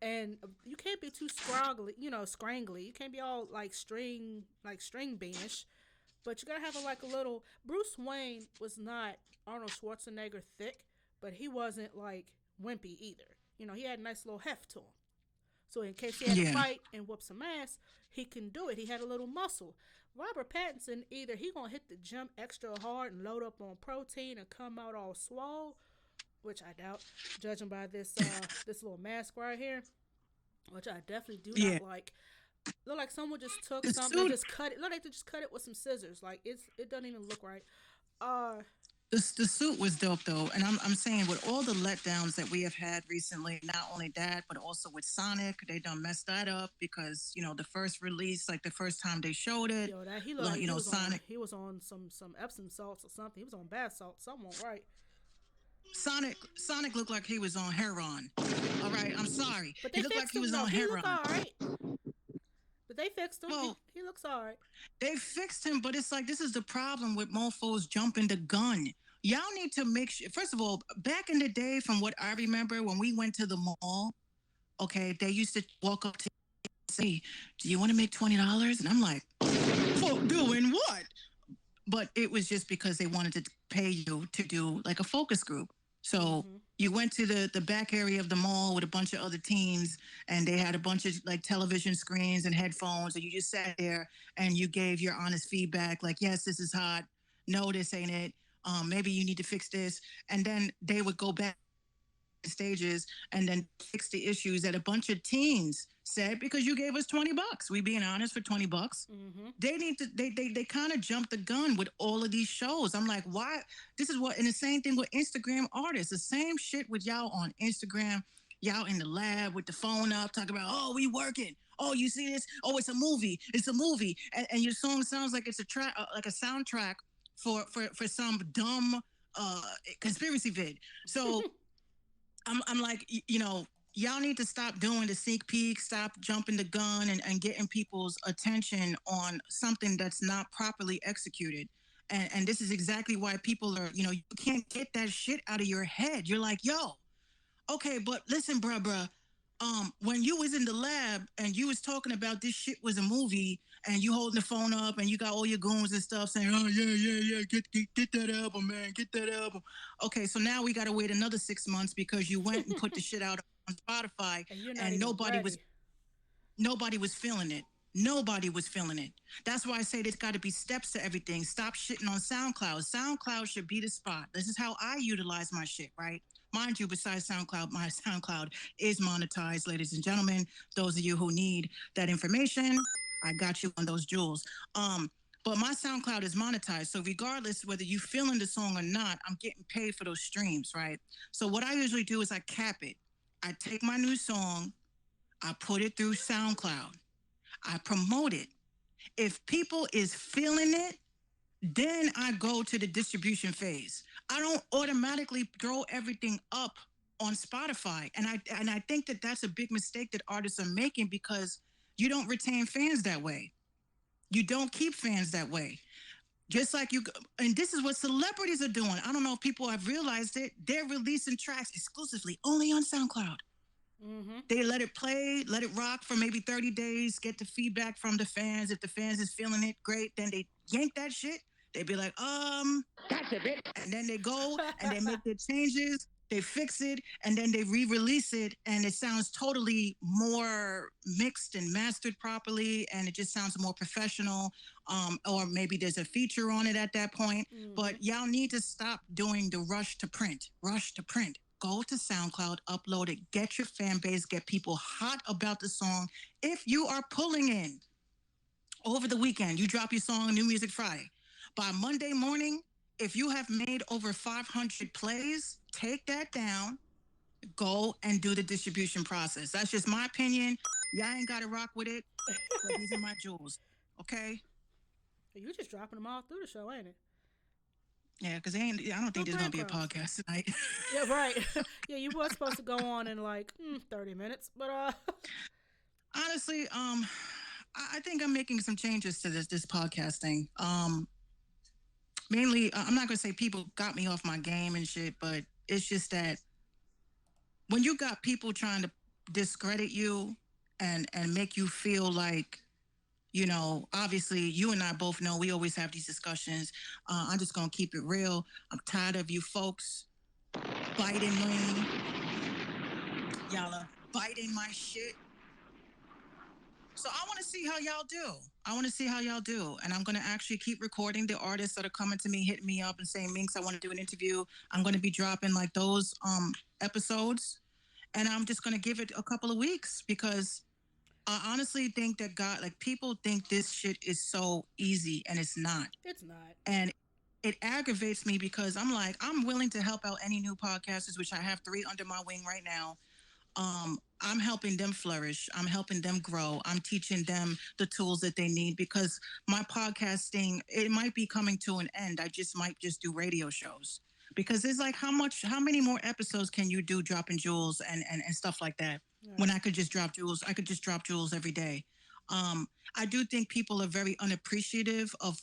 And you can't be too scroggly, scrangly. You can't be all like string beanish. But you gotta have like a little. Bruce Wayne was not Arnold Schwarzenegger thick, but he wasn't like wimpy either. He had a nice little heft to him. So in case he had to Yeah, fight and whoop some ass, he can do it. He had a little muscle. Robert Pattinson, either he gonna hit the gym extra hard and load up on protein and come out all swole, which I doubt, judging by this little mask right here, which I definitely do yeah. not like. Look like someone just took The something and suit just cut it. Look like they just cut it with some scissors. Like it doesn't even look right. the suit was dope though, and I'm saying with all the letdowns that we have had recently, not only that, but also with Sonic, they done messed that up because the first release, like the first time they showed it, Yo, that he looked like Sonic, he was on some Epsom salts or something. He was on bath salts. Something right. Sonic looked like he was on heroin. All right, I'm sorry, But he they looked like fixed he him was though. on He look heroin. all right. But they fixed him. He Well, he looks all right. they fixed him, but it's like this is the problem with mofos jumping the gun. Y'all need to make sure. First of all, back in the day, from what I remember, when we went to the mall, okay, they used to walk up to say, "Do you want to make $20?" And I'm like, "For doing what?" But it was just because they wanted to pay you to do like a focus group. So Mm-hmm. you went to the back area of the mall with a bunch of other teams, and they had a bunch of like television screens and headphones, and you just sat there and you gave your honest feedback, like, yes, this is hot. No, this ain't it. Maybe you need to fix this. And then they would go back. stages and then fix the issues that a bunch of teens said because you gave us $20. We being honest for $20. Mm-hmm. They need to they kind of jumped the gun with all of these shows. I'm like, why? This is what, and the same thing with Instagram artists. The same shit with y'all on Instagram. Y'all in the lab with the phone up talking about, oh, we working. Oh, you see this? Oh, it's a movie. It's a movie. And your song sounds like it's a track, like a soundtrack for some dumb uh conspiracy vid. So I'm like, y'all need to stop doing the sneak peek, stop jumping the gun and getting people's attention on something that's not properly executed. And this is exactly why people are, you can't get that shit out of your head. You're like, yo, okay, but listen, bruh. When you was in the lab and you was talking about this shit was a movie and you holding the phone up and you got all your goons and stuff saying, oh yeah, get that album, man, get that album. Okay, so now we gotta wait another 6 months because you went and put the shit out on Spotify And you're not and even ready. nobody was feeling it. Nobody was feeling it. That's why I say there's got to be steps to everything. Stop shitting on SoundCloud. SoundCloud should be the spot. This is how I utilize my shit, right? Mind you, besides SoundCloud, my SoundCloud is monetized, ladies and gentlemen. Those of you who need that information, I got you on those jewels. But my SoundCloud is monetized. So regardless whether you feeling the song or not, I'm getting paid for those streams, right? So what I usually do is I cap it. I take my new song, I put it through SoundCloud. I promote it. If people is feeling it, then I go to the distribution phase. I don't automatically throw everything up on Spotify. And I think that that's a big mistake that artists are making because you don't retain fans that way. You don't keep fans that way. Just like you, and this is what celebrities are doing. I don't know if people have realized it. They're releasing tracks exclusively only on SoundCloud. Mm-hmm. They let it play, let it rock for maybe 30 days, get the feedback from the fans. If the fans is feeling it, great. Then they yank that shit. They be like, that's a bit. And then they go and they make their changes, they fix it, and then they re-release it, and it sounds totally more mixed and mastered properly, and it just sounds more professional. Or maybe there's a feature on it at that point. Mm-hmm. But y'all need to stop doing the rush to print. Rush to print. Go to SoundCloud, upload it, get your fan base, get people hot about the song. If you are pulling in over the weekend, you drop your song New Music Friday. By Monday morning, if you have made over 500 plays, take that down, go and do the distribution process. That's just my opinion. Y'all ain't got to rock with it, but these are my jewels. Okay? You just dropping them all through the show, ain't it? Yeah, because I don't think there's going to be a podcast tonight. Yeah, right. Yeah, you were supposed to go on in like 30 minutes, but honestly, I think I'm making some changes to this podcast thing. Mainly, I'm not gonna say people got me off my game and shit, but it's just that when you got people trying to discredit you and make you feel like, obviously you and I both know we always have these discussions. I'm just gonna keep it real. I'm tired of you folks biting me. Y'all are biting my shit. So I want to see how y'all do. I want to see how y'all do. And I'm going to actually keep recording the artists that are coming to me, hitting me up and saying, Minx, I want to do an interview. I'm going to be dropping like those episodes. And I'm just going to give it a couple of weeks because I honestly think that people think this shit is so easy and it's not. It's not. And it aggravates me because I'm like, I'm willing to help out any new podcasters, which I have 3 under my wing right now. I'm helping them flourish. I'm helping them grow. I'm teaching them the tools that they need because my podcasting, it might be coming to an end. I might just do radio shows because it's like, how many more episodes can you do dropping jewels and stuff like that? Yeah. When I could just drop jewels, every day. I do think people are very unappreciative of,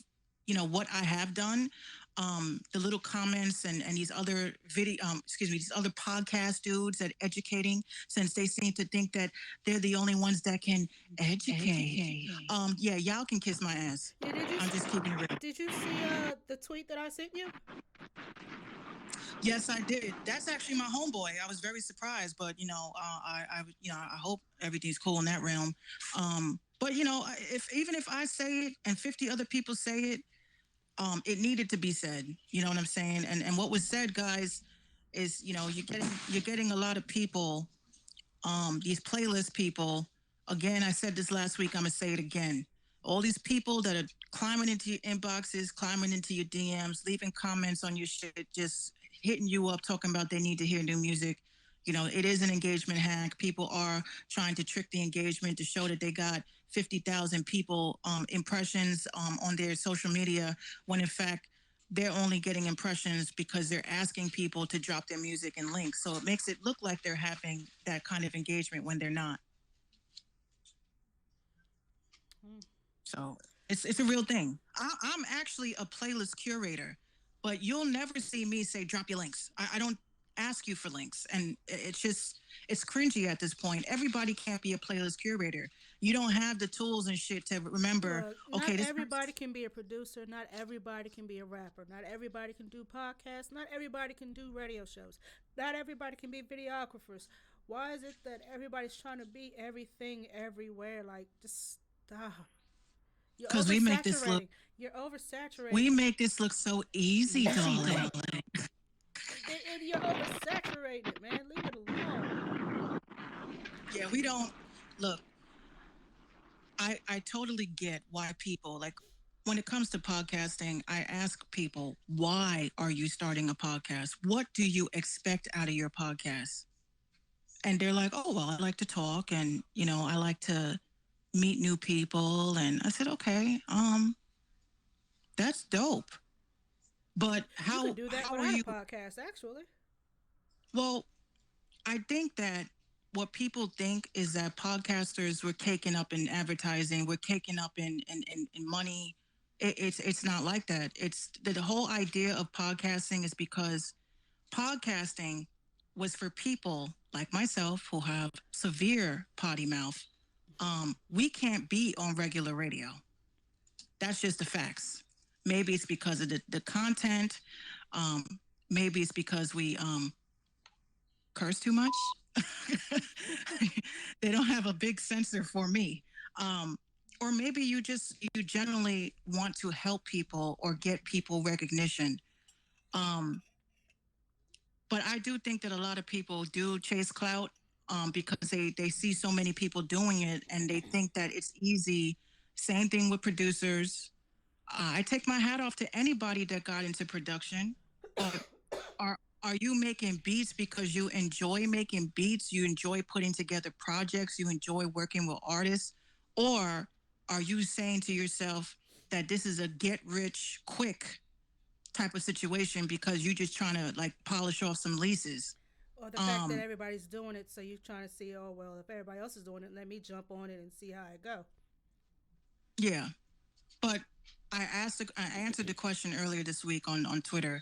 what I have done. The little comments and these other these other podcast dudes that educating, since they seem to think that they're the only ones that can educate. Yeah, y'all can kiss my ass. Yeah, I'm just keeping it real. Did you see the tweet that I sent you? Yes, I did. That's actually my homeboy. I was very surprised, but I hope everything's cool in that realm. But if I say it and 50 other people say it, it needed to be said. You know what I'm saying? And what was said, guys, is, you're getting a lot of people, these playlist people. Again, I said this last week, I'm gonna say it again. All these people that are climbing into your inboxes, climbing into your DMs, leaving comments on your shit, just hitting you up, talking about they need to hear new music. It is an engagement hack. People are trying to trick the engagement to show that they got 50,000 people impressions on their social media, when in fact they're only getting impressions because they're asking people to drop their music and links. So it makes it look like they're having that kind of engagement when they're not. Mm. So it's a real thing. I'm actually a playlist curator, but you'll never see me say drop your links. I don't ask you for links, and it's cringy at this point. Everybody can't be a playlist curator. You don't have the tools and shit to remember. Look, not Okay, this everybody can be a producer. Not everybody can be a rapper. Not everybody can do podcasts. Not everybody can do radio shows. Not everybody can be videographers. Why is it that everybody's trying to be everything everywhere? Like, just stop. You're because oversaturating. You're oversaturating. we make this look so easy, darling. And you're oversaturating it, man. Leave it alone. Yeah, we don't look. I totally get why people like when it comes to podcasting, I ask people, why are you starting a podcast? What do you expect out of your podcast? And they're like, oh, well, I like to talk and, I like to meet new people. And I said, okay, that's dope. But You can do that how are without you? a podcast, actually. Well, I think that what people think is that podcasters were caking up in advertising, we're caking up in money. It's not like that. It's the whole idea of podcasting is because podcasting was for people like myself who have severe potty mouth. We can't be on regular radio. That's just the facts. Maybe it's because of the content. Um, Maybe it's because we curse too much. They don't have a big censor for me. Or maybe you generally want to help people or get people recognition. Um, but I do think that a lot of people do chase clout because they see so many people doing it and they think that it's easy. Same thing with producers. I take my hat off to anybody that got into production. But are you making beats because you enjoy making beats? You enjoy putting together projects? You enjoy working with artists? Or are you saying to yourself that this is a get rich quick type of situation because you're just trying to like polish off some leases? Or the fact that Um, everybody's doing it, so you're trying to see, oh, well, if everybody else is doing it, let me jump on it and see how it go. yeah. But I answered the question earlier this week on Twitter.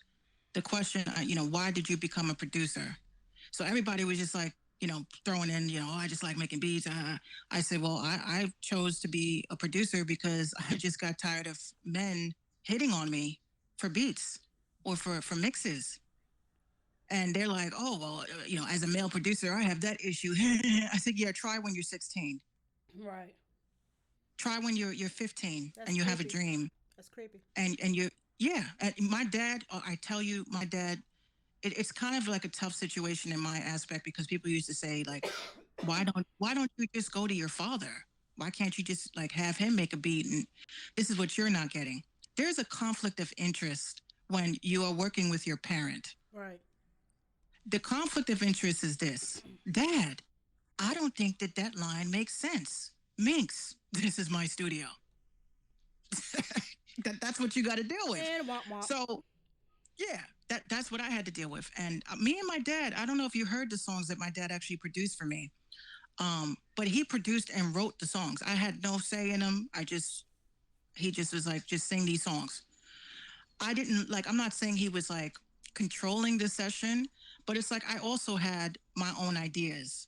The question, why did you become a producer? So everybody was just like, throwing in, oh, I just like making beats. I said, well, I chose to be a producer because I just got tired of men hitting on me for beats or for mixes. And they're like, oh, well, as a male producer, I have that issue. I said, yeah, try when you're 16. Right. Try when you're 15 That's and you have a creepy. dream. That's creepy. And you, yeah. And my dad, I tell you, my dad, it's kind of like a tough situation in my aspect because people used to say like, why don't you just go to your father? Why can't you just like have him make a beat? And this is what you're not getting. There's a conflict of interest when you are working with your parent. Right. The conflict of interest is this: Dad, I don't think that line makes sense. Minx, this is my studio. That's what you got to deal with. And womp womp. So yeah, that's what I had to deal with. And me and my dad, I don't know if you heard the songs that my dad actually produced for me. But he produced and wrote the songs. I had no say in them. He just was like, just sing these songs. I didn't like, I'm not saying he was like controlling the session, but it's like I also had my own ideas.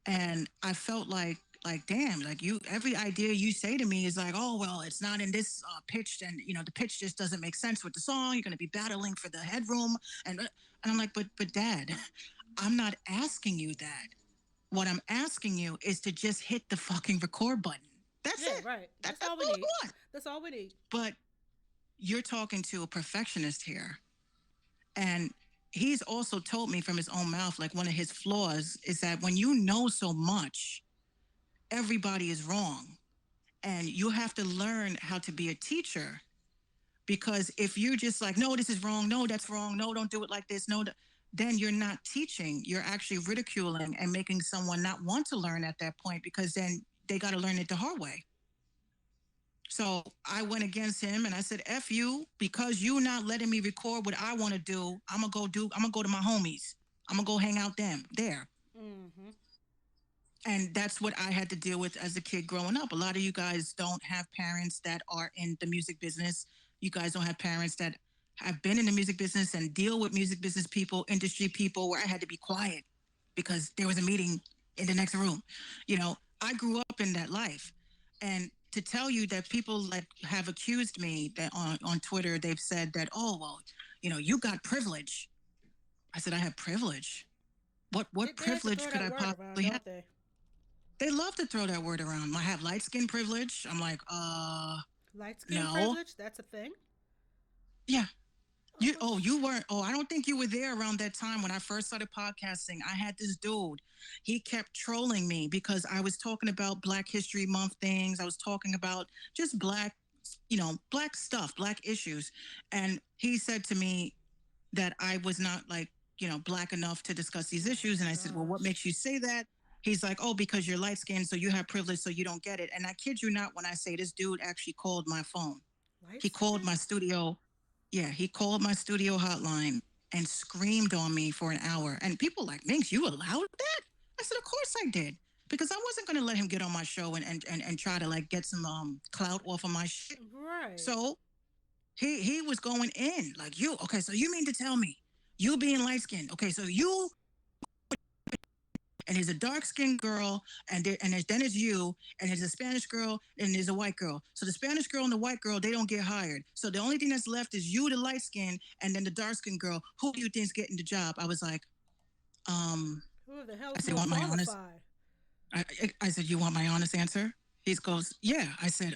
And I felt like damn, like you every idea you say to me is like, oh well, it's not in this pitch, and the pitch just doesn't make sense with the song. You're going to be battling for the headroom, and I'm like, but Dad, I'm not asking you that. What I'm asking you is to just hit the fucking record button. That's Yeah, it. right. That's That's all we all I need. want. That's all we need. But you're talking to a perfectionist here, and he's also told me from his own mouth, like one of his flaws is that when you know so much, everybody is wrong. And you have to learn how to be a teacher, because if you're just like, no, this is wrong, no, that's wrong, no, don't do it like this, no, then you're not teaching. You're actually ridiculing and making someone not want to learn at that point, because then they got to learn it the hard way. So I went against him and I said, F you, because you not letting me record what I want to do. I'm gonna go to my homies. I'm gonna go hang out them there. Mm-hmm. And that's what I had to deal with as a kid growing up. A lot of you guys don't have parents that are in the music business. You guys don't have parents that have been in the music business and deal with music business people, industry people, where I had to be quiet because there was a meeting in the next room. I grew up in that life. And to tell you that people like have accused me that on Twitter, they've said that, oh, well, you got privilege. I said, I have privilege. What They like to privilege throw could that I word around, possibly have? don't they? They love to throw that word around. I have light skin privilege. I'm like, Light skin no. privilege, that's a thing. Yeah. You Oh, you weren't. Oh, I don't think you were there around that time when I first started podcasting. I had this dude. He kept trolling me because I was talking about Black History Month things. I was talking about just black stuff, black issues. And he said to me that I was not like, black enough to discuss these oh issues. my And I said, well, what gosh. makes you say that? He's like, oh, because you're light skinned, so you have privilege, so you don't get it. And I kid you not when I say this dude actually called my phone. Light He called skin? my studio. Yeah, he called my studio hotline and screamed on me for an hour. And people like, Minx, you allowed that? I said, of course I did. Because I wasn't going to let him get on my show and try to like get some clout off of my shit. Right. So he was going in like, you, okay, so you mean to tell me you being light skinned? Okay, so you, and there's a dark skinned girl, then there's you, and there's a Spanish girl, and there's a white girl. So the Spanish girl and the white girl, they don't get hired. So the only thing that's left is you, the light skin, and then the dark skinned girl. Who do you think's getting the job? I was like, Who the hell I is said, more want my honest? qualified? I said, you want my honest answer? He goes, yeah. I said,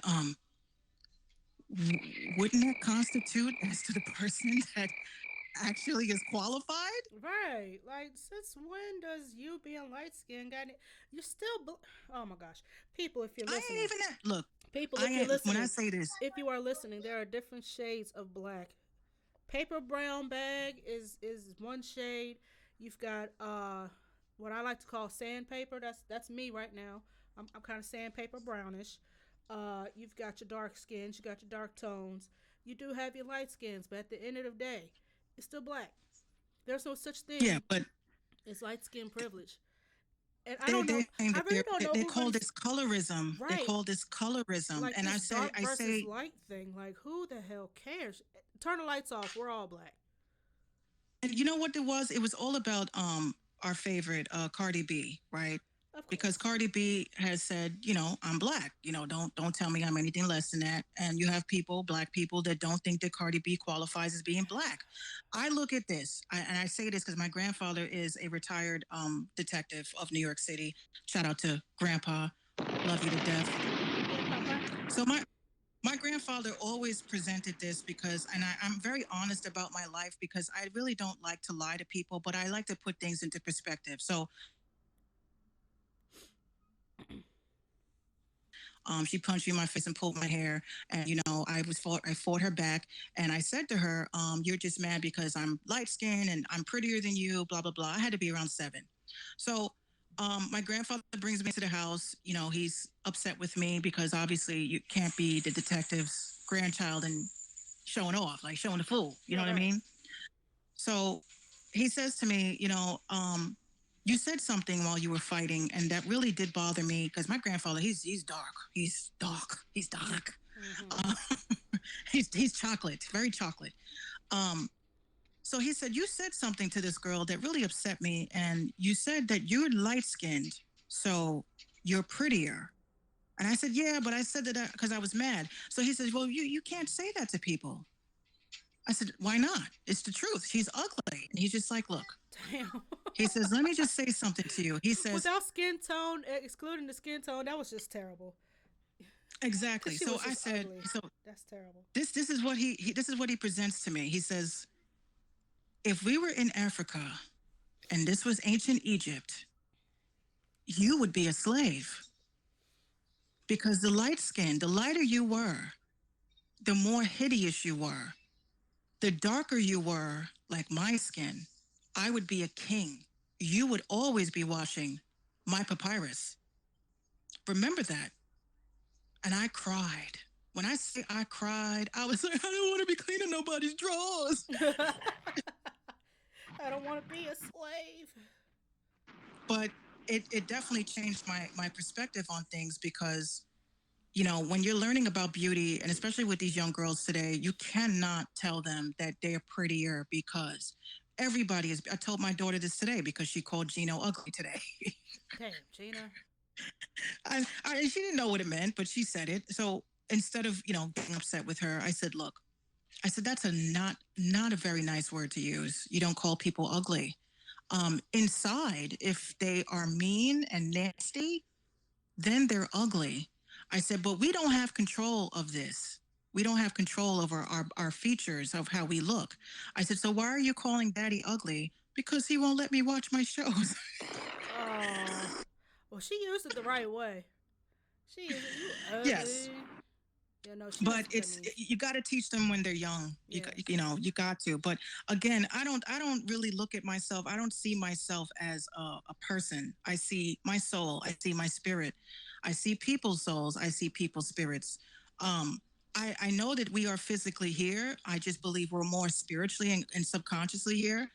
wouldn't that constitute as to the person that actually is qualified? Right. Like, since when does you being light skinned got it? You still. Oh my gosh. People, if you're I ain't listening. even that. Look, People, I if you're ain't. When I listening. say this, If you are listening, there are different shades of black. Paper brown bag is one shade. You've got what I like to call sandpaper. That's me right now. I'm kind of sandpaper brownish. You've got your dark skins, you got your dark tones. You do have your light skins, but at the end of the day, it's still black. There's no such yeah, thing but as light skin privilege. And I they don't know. they saying I that really don't know they who call really this colorism. They right call this colorism, like and this dark I versus say, light thing. Like who the hell cares? Turn the lights off. We're all black. and you know what it was? It was all about our favorite Cardi B, right? Of Because course. Cardi B has said, I'm black. Don't tell me I'm anything less than that. And you have people, black people, that don't think that Cardi B qualifies as being black. I look at this, and I say this because my grandfather is a retired detective of New York City. Shout out to Grandpa, love you to death. Yeah, Papa. So my grandfather always presented this because, and I'm very honest about my life because I really don't like to lie to people, but I like to put things into perspective. So she punched me in my face and pulled my hair, and I fought her back, and I said to her, "You're just mad because I'm light skinned and I'm prettier than you." Blah blah blah. I had to be around 7, so my grandfather brings me to the house. He's upset with me because obviously you can't be the detective's grandchild and showing off, like showing the fool. You know Yeah, what I right. mean? So he says to me, you said something while you were fighting, and that really did bother me because my grandfather, he's dark, he's dark. Mm-hmm. Uh, he's chocolate, very chocolate. Um, so he said, you said something to this girl that really upset me, and you said that you're light skinned, so you're prettier. And I said, yeah, but I said that because I was mad. So he says, well, you can't say that to people. I said, why not? It's the truth. She's ugly. And he's just like, look, Damn. he says, let me just say something to you. He says, Without skin tone, excluding the skin tone, that was just terrible. exactly. Cause she So was I just said, ugly. so That's terrible. this is what he this is what he presents to me. He says, if we were in Africa and this was ancient Egypt, you would be a slave because the lighter you were, the more hideous you were. The darker you were, like my skin, I would be a king. You would always be washing my papyrus. Remember that. And I cried. When I say I cried, I was like, I don't want to be cleaning nobody's drawers. I don't want to be a slave. But it definitely changed my perspective on things because, when you're learning about beauty, and especially with these young girls today, you cannot tell them that they're prettier because everybody is. I told my daughter this today because she called Gino ugly today. Damn, Gina. She didn't know what it meant, but she said it. So instead of, getting upset with her, I said, look, that's a not a very nice word to use. You don't call people ugly. Inside, if they are mean and nasty, then they're ugly. I said, but we don't have control of this. We don't have control over our features of how we look. I said, so why are you calling daddy ugly? Because he won't let me watch my shows. Oh. Well, she used it the right way. She used it. You ugly. Yes. Yeah, no, But you got to teach them when they're young. Yeah. You got to. But again, I don't really look at myself. I don't see myself as a person. I see my soul. I see my spirit. I see people's souls. I see people's spirits. I know that we are physically here. I just believe we're more spiritually and subconsciously here.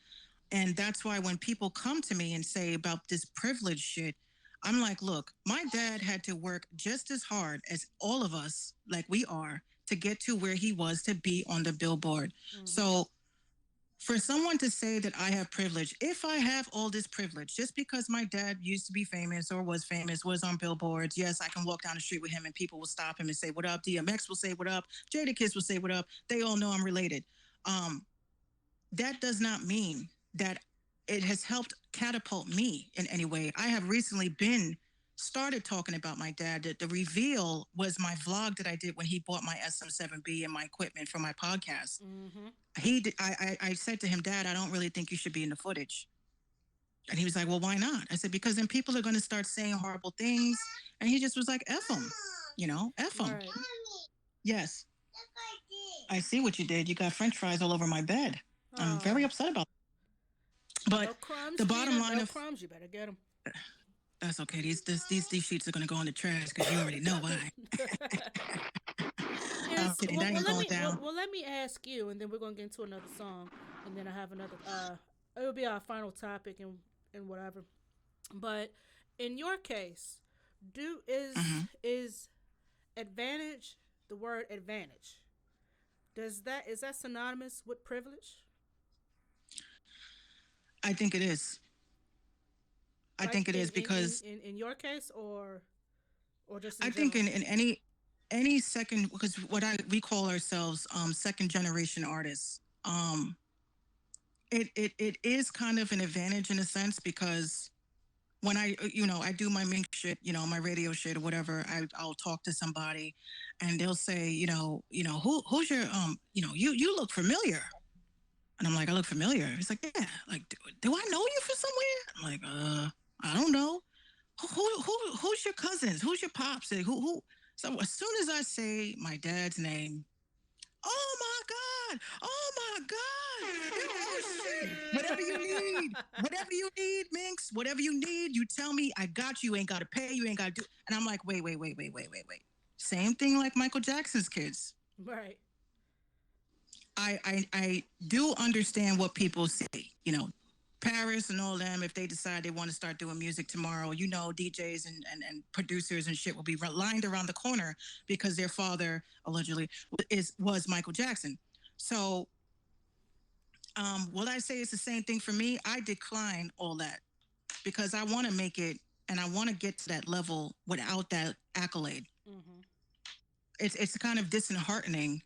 And that's why when people come to me and say about this privilege shit, I'm like, look, my dad had to work just as hard as all of us, like we are, to get to where he was to be on the billboard. Mm-hmm. So for someone to say that I have privilege, if I have all this privilege, just because my dad used to be famous or was famous, was on billboards, yes, I can walk down the street with him and people will stop him and say, what up? DMX will say, what up? Jadakiss will say, what up? They all know I'm related. That does not mean that it has helped catapult me in any way. I have recently started talking about my dad. The reveal was my vlog that I did when he bought my SM7B and my equipment for my podcast. Mm-hmm. I said to him, Dad, I don't really think you should be in the footage. And he was like, well, why not? I said, because then people are going to start saying horrible things. And he just was like, F them, F them. Right. Yes. I see what you did. You got French fries all over my bed. Oh. I'm very upset about it. But no crumbs, the bottom line no of crumbs, you better get them. That's okay. These sheets are going to go in the trash because you already know why. Let me ask you, and then we're going to get into another song, and then I have another. It will be our final topic and whatever. But in your case, is advantage the word advantage? Is that synonymous with privilege? I think it is. I think it is because in your case or just I think in any second, because we call ourselves second generation artists. It is kind of an advantage in a sense because when I do my Minx shit, my radio shit or whatever, I'll talk to somebody and they'll say, who's your you look familiar. And I'm like, I look familiar. He's like, yeah. Like, do I know you from somewhere? I'm like, I don't know. Who's your cousins? Who's your pops? Who? So as soon as I say my dad's name, oh my God, oh shit. Whatever you need, Minx, whatever you need, you tell me. I got you. Ain't got to pay. You ain't got to do. And I'm like, wait. Same thing like Michael Jackson's kids. Right. I do understand what people say, Paris and all them, if they decide they want to start doing music tomorrow, DJs and producers and shit will be lined around the corner because their father allegedly was Michael Jackson. So will I say it's the same thing for me? I decline all that because I want to make it and I want to get to that level without that accolade. Mm-hmm. It's kind of disheartening,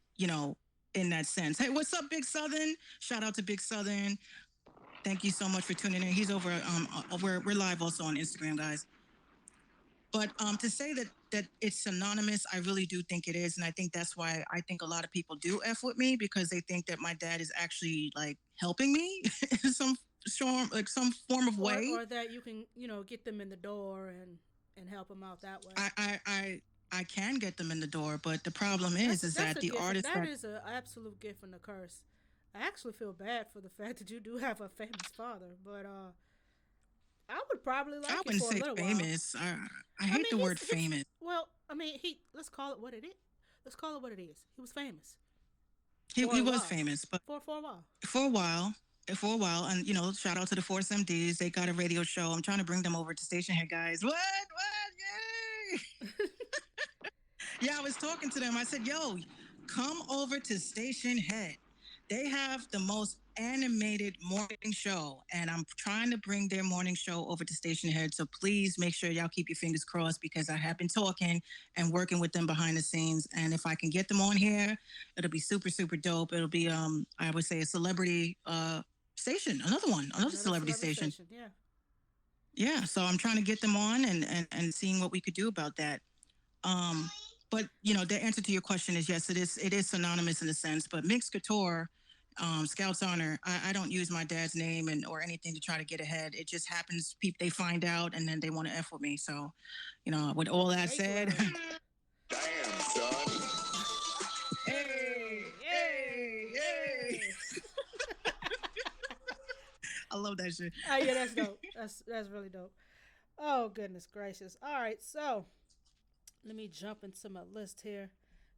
in that sense. Hey, what's up, Big Southern? Shout out to Big Southern. Thank you so much for tuning in. He's over. We're live also on Instagram, guys. But to say that it's synonymous, I really do think it is, and I think that's why I think a lot of people do f with me because they think that my dad is actually like helping me in some form of way. Or that you can, get them in the door and help them out that way. I can get them in the door, but the problem is That's that a the gift. artist That is an absolute gift and a curse. I actually feel bad for the fact that you do have a famous father, but I would probably like I it wouldn't for a say little famous. while. I hate the word famous. Well, I mean, let's call it what it is. Let's call it what it is. He was famous. He was famous, but for a while. For a while. For a while, and shout out to the Force MDs. They got a radio show. I'm trying to bring them over to Station Head, guys. What? Yay! Yeah, I was talking to them. I said, "Yo, come over to Station Head. They have the most animated morning show, and I'm trying to bring their morning show over to Station Head. So please make sure y'all keep your fingers crossed because I have been talking and working with them behind the scenes. And if I can get them on here, it'll be super, super dope. It'll be, I would say, a celebrity station, another celebrity station. Yeah. Yeah, so I'm trying to get them on and seeing what we could do about that. But the answer to your question is yes, it is synonymous in a sense. But Minx Couture, Scouts Honor, I don't use my dad's name or anything to try to get ahead. It just happens. They find out and then they want to f with me. So, with all that said, Damn, son. Hey. I love that shit. Oh yeah, that's dope. That's really dope. Oh goodness gracious. All right, so let me jump into my list here.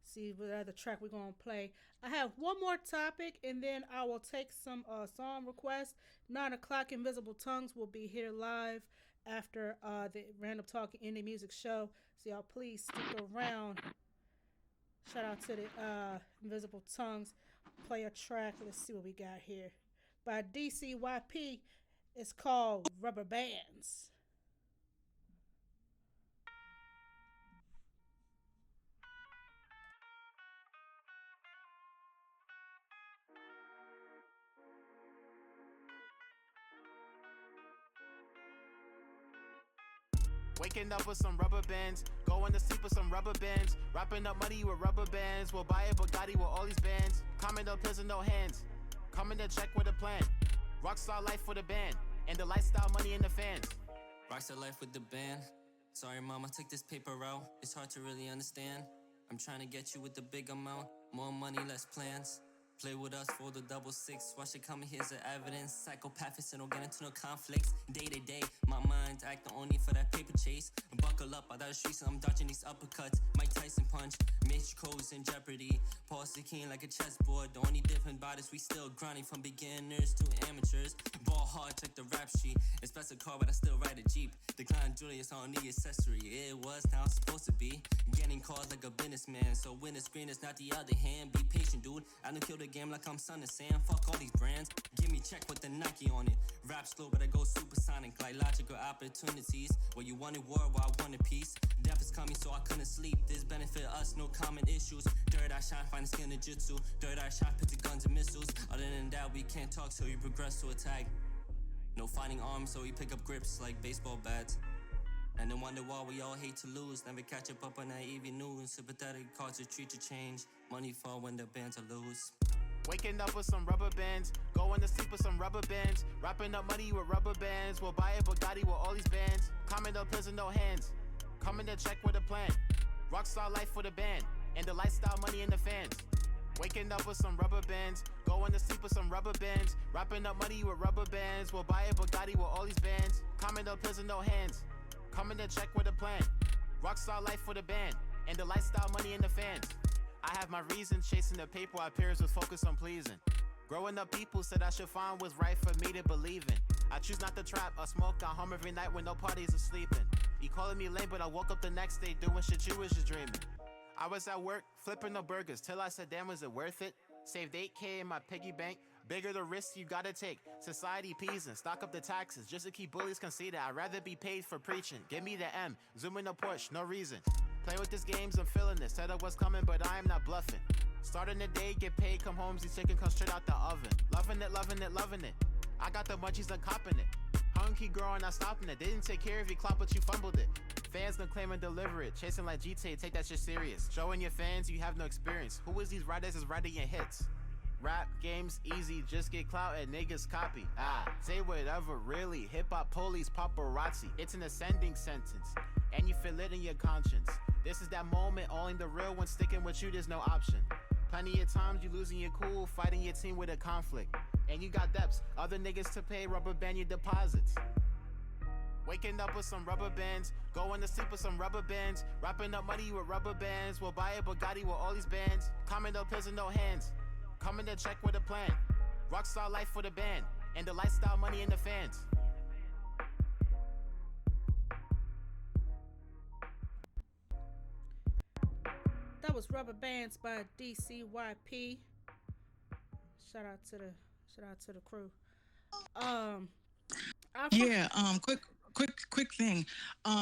See what other track we're gonna play. I have one more topic, and then I will take some song requests. 9:00, Invisible Tongues will be here live after the Random Talk Indie Music Show. So y'all please stick around. Shout out to the Invisible Tongues. Play a track. Let's see what we got here. By DCYP. It's called Rubber Bands. Waking up with some rubber bands, going to sleep with some rubber bands, wrapping up money with rubber bands, we'll buy a Bugatti with all these bands, coming up pills in no hands, coming to check with a plan, rockstar life with a band, and the lifestyle money in the fans. Rockstar life with the band. Sorry mom, I took this paper out, it's hard to really understand. I'm trying to get you with the big amount, more money, less plans. Play with us for the 666. Watch it coming, here's the evidence. Psychopathics and don't get into no conflicts. Day to day, my mind's acting only for that paper chase. Buckle up, out of the streets, I'm dodging these uppercuts. Mike Tyson punch, Mitch Cole's in jeopardy. Pause the king like a chessboard. The only different about is we still grinding from beginners to amateurs. Ball hard, check the rap sheet. It's best a car, but I still ride a Jeep. Decline Julius on the accessory. It was now supposed to be. Getting calls like a businessman. So when the screen is not the other hand. Be patient, dude. I done killed the game like I'm Son of Sam. Fuck all these brands. Give me check with the Nike on it. Rap slow, but I go supersonic. Like logical opportunities. Where you wanted war, while I wanted peace. Death is coming, so I couldn't sleep. This benefit us, no common issues. Dirt I shine, find the skin of jutsu. Dirt I shine, put the guns and missiles. Other than that, we can't talk, so we progress to attack. No fighting arms, so we pick up grips like baseball bats. And then wonder why we all hate to lose. Never catch up on that EV news. Sympathetic cause a treat to change. Money fall when the bands are loose. Waking up with some rubber bands, going to sleep with some rubber bands, wrapping up money with rubber bands, we'll buy a Bugatti with all these bands, coming up pills in no hands, coming to check with a plan, rockstar life with a band, and the lifestyle money in the fans. Waking up with some rubber bands, going to sleep with some rubber bands, wrapping up money with rubber bands, we'll buy a Bugatti with all these bands, coming up pills in no hands, coming to check with a plan, rockstar life with a band, and the lifestyle money in the fans. I have my reasons, chasing the paper while peers was focused on pleasing. Growing up, people said I should find what's right for me to believe in. I choose not to trap or smoke, I home every night when no parties are sleeping. You calling me lame, but I woke up the next day doing shit you was just dreaming. I was at work, flipping the burgers, till I said, damn, was it worth it? Saved 8K in my piggy bank, bigger the risk you gotta take. Society peasing, stock up the taxes, just to keep bullies conceited. I'd rather be paid for preaching, give me the M, zoom in the Porsche, no reason. Playing with these games, I'm feeling this. Said I was coming, but I am not bluffing. Starting the day, get paid, come home, these chicken come straight out the oven. Loving it, loving it, loving it. I got the munchies, I'm copping it. Hung keep growing, not stopping it. Didn't take care of you, clop, but you fumbled it. Fans gonna claim and deliver it. Chasing like GTA, take that shit serious. Showing your fans you have no experience. Who is these writers is writing your hits? Rap games easy, just get clout and niggas copy. Say whatever, really. Hip hop police, paparazzi. It's an ascending sentence, and you feel it in your conscience. This is that moment, only the real ones sticking with you, there's no option. Plenty of times you losing your cool, fighting your team with a conflict. And you got debts, other niggas to pay, rubber band your deposits. Waking up with some rubber bands, going to sleep with some rubber bands, wrapping up money with rubber bands. We'll buy a Bugatti with all these bands. Comment no pills and no hands. Coming to check with a plan. Rockstar life for the band, and the lifestyle money in the fans. That was Rubber Bands by DCYP. Shout out to the crew. Yeah, quick thing.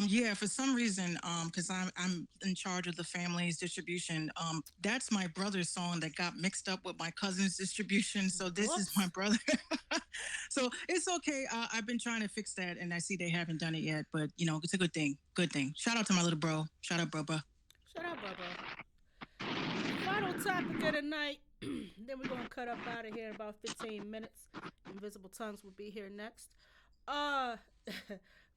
Yeah, for some reason, because I'm in charge of the family's distribution. That's my brother's song that got mixed up with my cousin's distribution. So this is my brother. So it's okay. I've been trying to fix that, and I see they haven't done it yet. But you know, it's a good thing. Good thing. Shout out to my little bro. Shout out, Bubba. Shout out, Bubba. Final topic of the night. Then we're gonna cut up out of here in about 15 minutes. Invisible Tongues will be here next.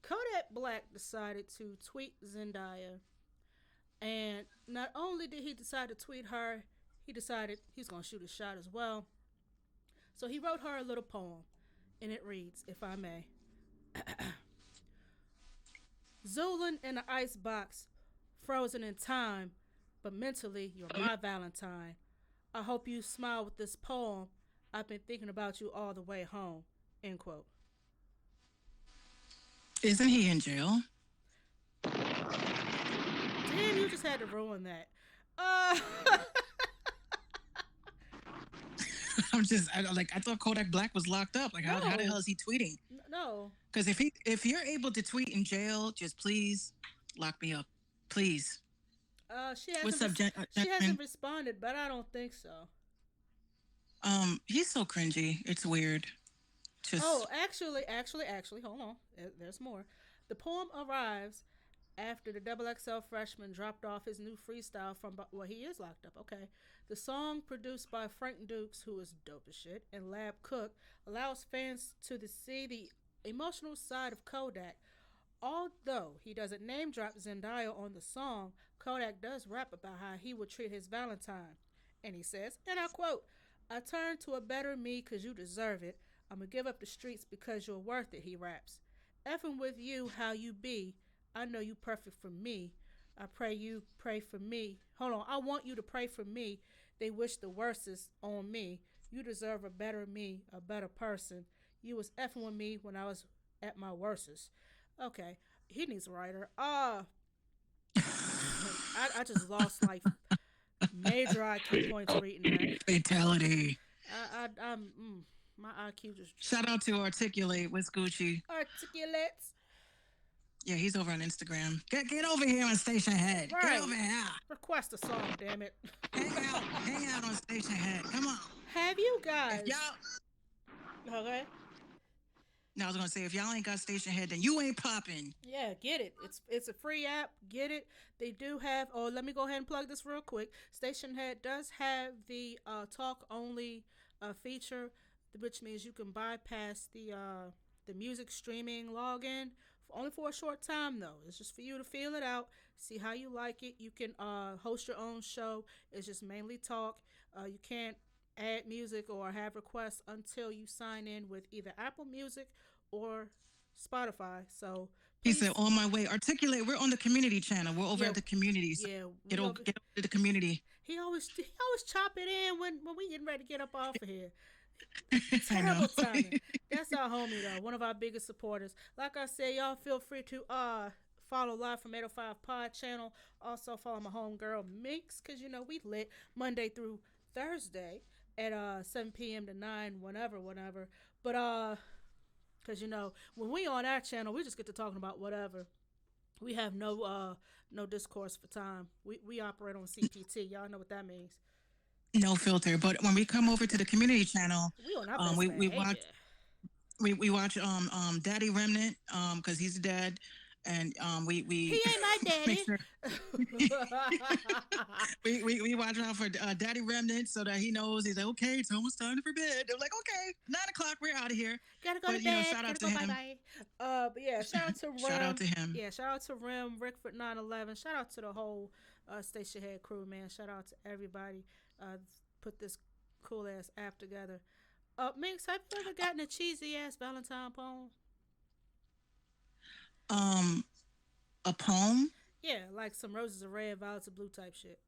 Kodak Black decided to tweet Zendaya, and not only did he decide to tweet her, he decided he's gonna shoot a shot as well. So he wrote her a little poem, and it reads, if I may. Zoolin in an ice box, frozen in time, but mentally you're my Valentine. I hope you smile with this poem. I've been thinking about you all the way home. End quote. Isn't he in jail? Damn, you just had to ruin that. I thought Kodak Black was locked up. Like, how the hell is he tweeting? No. Because if you're able to tweet in jail, just please lock me up, please. She hasn't responded, but I don't think so. He's so cringy. It's weird. Actually, hold on. There's more. The poem arrives after the XXL freshman dropped off his new freestyle from, well, he is locked up, okay. The song, produced by Frank Dukes, who is dope as shit, and Lab Cook, allows fans to see the emotional side of Kodak. Although he doesn't name drop Zendaya on the song, Kodak does rap about how he would treat his Valentine. And he says, and I quote, I turn to a better me because you deserve it. I'm going to give up the streets because you're worth it, he raps. Effing with you how you be. I know you perfect for me. I pray you pray for me. Hold on. I want you to pray for me. They wish the worstest on me. You deserve a better me, a better person. You was effing with me when I was at my worstest. Okay. He needs a writer. I just lost like major IQ points reading that. Fatality. My IQ just. Shout out to Articulate with Gucci. Articulate. Yeah, he's over on Instagram. Get over here on Station Head. Right. Get over here. Request a song, damn it. Hang out on Station Head. Come on. Have you guys? Okay. No, I was gonna say, if y'all ain't got Station Head, then you ain't popping. Yeah, get it. It's a free app. Get it. They do have. Oh, let me go ahead and plug this real quick. Station Head does have the talk only feature, which means you can bypass the music streaming login. Only for a short time though. It's just for you to feel it out, see how you like it. You can host your own show. It's just mainly talk. You can't add music or have requests until you sign in with either Apple Music or Spotify. So he said, on my way. Articulate. We're on the community channel. We're over at the community. So yeah, get over to the community. He always chop it in when we getting ready to get up off of here. Terrible timing. That's our homie though, one of our biggest supporters. Like I said, y'all feel free to follow Live from 805 Pod channel. Also follow my homegirl Minx, because you know we lit Monday through Thursday at 7 p.m. to 9 whenever. But because you know when we on our channel, we just get to talking about whatever. We have no discourse for time. We operate on CPT. Y'all know what that means. No filter. But when we come over to the community channel, we watch Daddy Remnant because he's a dad, and He we ain't my make daddy. sure we watch out for Daddy Remnant so that he knows he's like, okay, it's almost time for bed. They're like, okay, 9 o'clock, we're out of here. Gotta go to But bed. shout out Gotta to go. Bye him. bye. But yeah, shout out to Shout out Rim. to him. Yeah, shout out to Rim, Rickford 911. Shout out to the whole Station Head crew, man. Shout out to everybody. Put this cool ass app together. Minx, have you ever gotten a cheesy ass Valentine poem? Um, a poem. Yeah, like some roses are red, violets are blue type shit.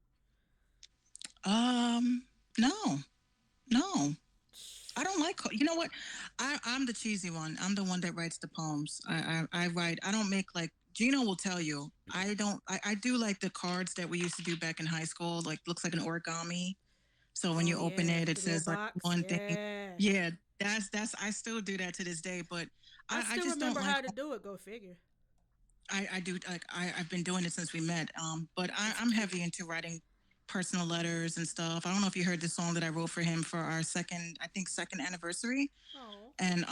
Um, no, no. I don't like. You know what? I'm the cheesy one. I'm the one that writes the poems. I write. I don't make like. Gino will tell you. I don't. I do like the cards that we used to do back in high school. Like looks like an origami. So when Oh you open yeah, it, it the little says like box. one thing. Yeah. Yeah, that's. I still do that to this day. But I I still just don't remember like. how to do it. Go figure. I do like. I've been doing it since we met. But I'm heavy into writing personal letters and stuff. I don't know if you heard the song that I wrote for him for our second anniversary. Oh. And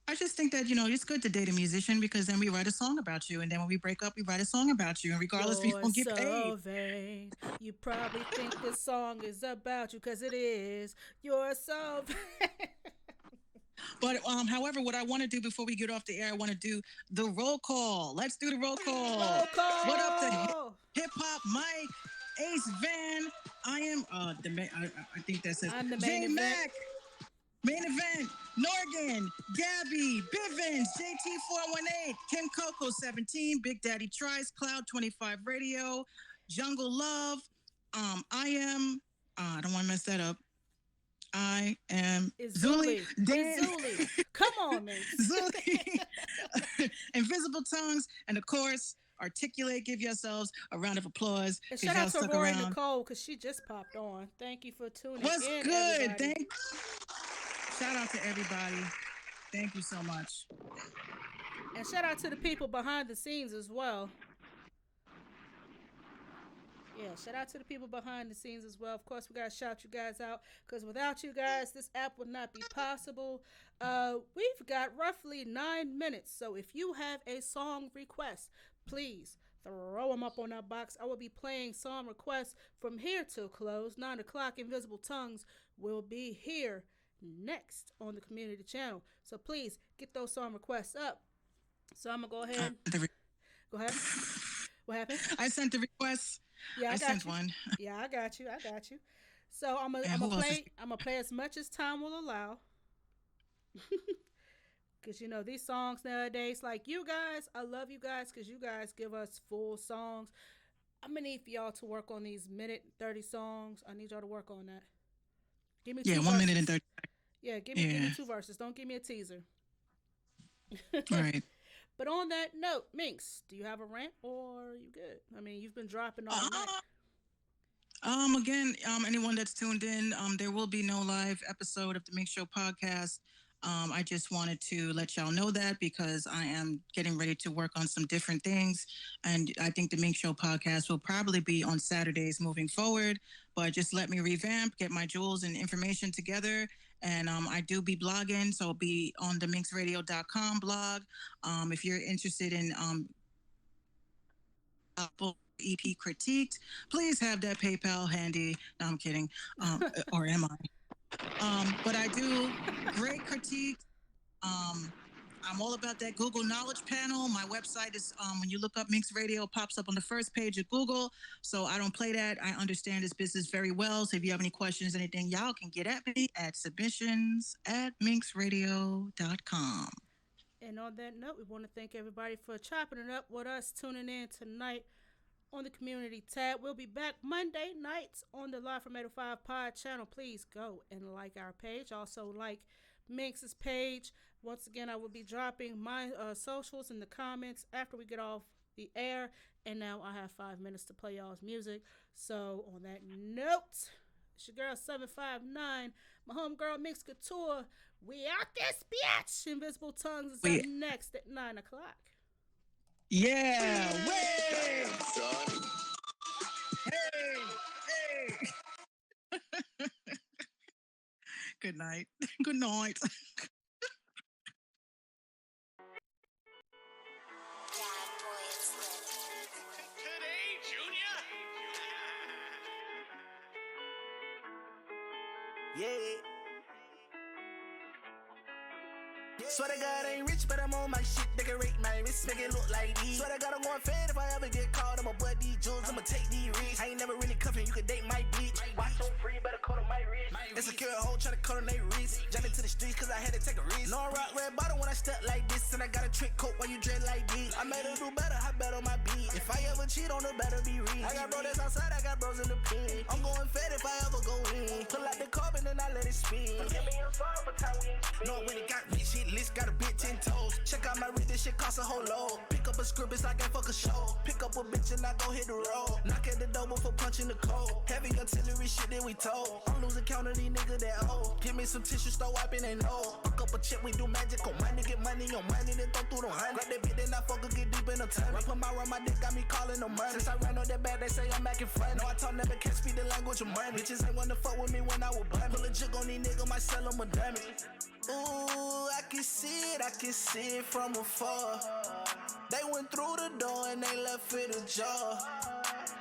I just think that it's good to date a musician because then we write a song about you, and then when we break up, we write a song about you, and regardless, we You're don't get paid. so vain. You probably think this song is about you because it is. You're so vain. But however, what I want to do before we get off the air, I want to do the roll call. Let's do the roll call. Roll What up, the call. hip hop Mike, Ace Van? I am I think that says I'm the J main event. Mac. Main event, Norgan, Gabby, Bivens, JT418, Kim Coco 17, Big Daddy Trice, Cloud 25 Radio, Jungle Love, I am, I don't want to mess that up. I am Zuli, Izuli. Dan, Izuli. Come on, man. Zuli, Invisible Tongues, and of course, Articulate. Give yourselves a round of applause. And 'cause shout y'all out to stuck Rory around. Nicole because she just popped on. Thank you for tuning What's in, good? everybody. Shout out to everybody. Thank you so much. And shout out to the people behind the scenes as well. Yeah, shout out to the people behind the scenes as well. Of course, we gotta shout you guys out because without you guys, this app would not be possible. We've got roughly 9 minutes, so if you have a song request, please throw them up on that box. I will be playing song requests from here till close. 9 o'clock. Invisible Tongues will be here next on the community channel. So please get those song requests up. So I'm gonna go ahead. Go ahead. What happened? I sent the request. Yeah, I got sent you. one. Yeah, I got you. So I'm And gonna who else is- play. I'm gonna play as much as time will allow. Cause these songs nowadays, like you guys, I love you guys because you guys give us full songs. I'm gonna need for y'all to work on these minute 30 songs. I need y'all to work on that. Give me 1 minute and 30. Yeah, give me 2 verses. Don't give me a teaser. Right. But on that note, Minx, do you have a rant or are you good? I mean, you've been dropping all night. Again, anyone that's tuned in, there will be no live episode of the Minx Show podcast. I just wanted to let y'all know that because I am getting ready to work on some different things. And I think the Minx Show podcast will probably be on Saturdays moving forward. But just let me revamp, get my jewels and information together. And I do be blogging, so I'll be on the minxradio.com blog. If you're interested in EP critiqued, please have that PayPal handy. No, I'm kidding. Or am I? But I do great critique. I'm all about that Google Knowledge Panel. My website is, when you look up Minx Radio, pops up on the first page of Google. So I don't play that. I understand this business very well. So if you have any questions, anything, y'all can get at me at submissions@minxradio.com. And on that note, we want to thank everybody for chopping it up with us, tuning in tonight on the community tab. We'll be back Monday nights on the Live from 805 Pod channel. Please go and like our page. Also like Minx's page. Once again, I will be dropping my socials in the comments after we get off the air. And now I have 5 minutes to play y'all's music. So on that note, it's your girl 759, my homegirl Minx Couture. We out this bitch. Invisible Tongues is up next at 9 o'clock. Yeah, way, son. Hey. Good night. Good night. Bad boy. Yeah. Swear to God, I ain't rich, but I'm on my shit. Decorate my wrist, make it look like these. Swear to God, I'm going fed if I ever get caught. I'ma butt these jewels, I'ma take these risks. I ain't never really cuffing, you can date my bitch. Watch on free, better cut on my wrist. Insecure hoe try to cut on their wrist. Jumping to the streets, cause I had to take a risk. No, I rock red bottom when I step like this. And I got a trick coat when you dread like this. I made her do better, I bet on my beat. If I ever cheat on her, better be real. I got brothers outside, I got bros in the pen. I'm going fed if I ever go in. Pull out the carbon, then I let it spin. Give me a song for time we ain't spin. No, when it got rich, hit list, got a bit 10 toes. Check out my wrist, this shit cost a whole load. Pick up a script, it's like I fuck a show. Pick up a bitch and I go hit the road. Knock at the door before punching the code. Heavy artillery shit that we told. I'm losing count of these niggas that old. Give me some tissue, start wiping they nose. Fuck up a chip, we do magic on money. Get money on money, then throw through the honey. Grab that bitch, then I fuck her, get deep in the tummy. I put my around my dick, got me calling no money. Since I ran on that bag, they say I'm acting funny. No, I talk never can't speak the language of money. Bitches ain't wanna fuck with me when I was blind. Pull a jig on these niggas, might sell them a dummy. Ooh, I can see it from afar. They went through the door and they left it ajar.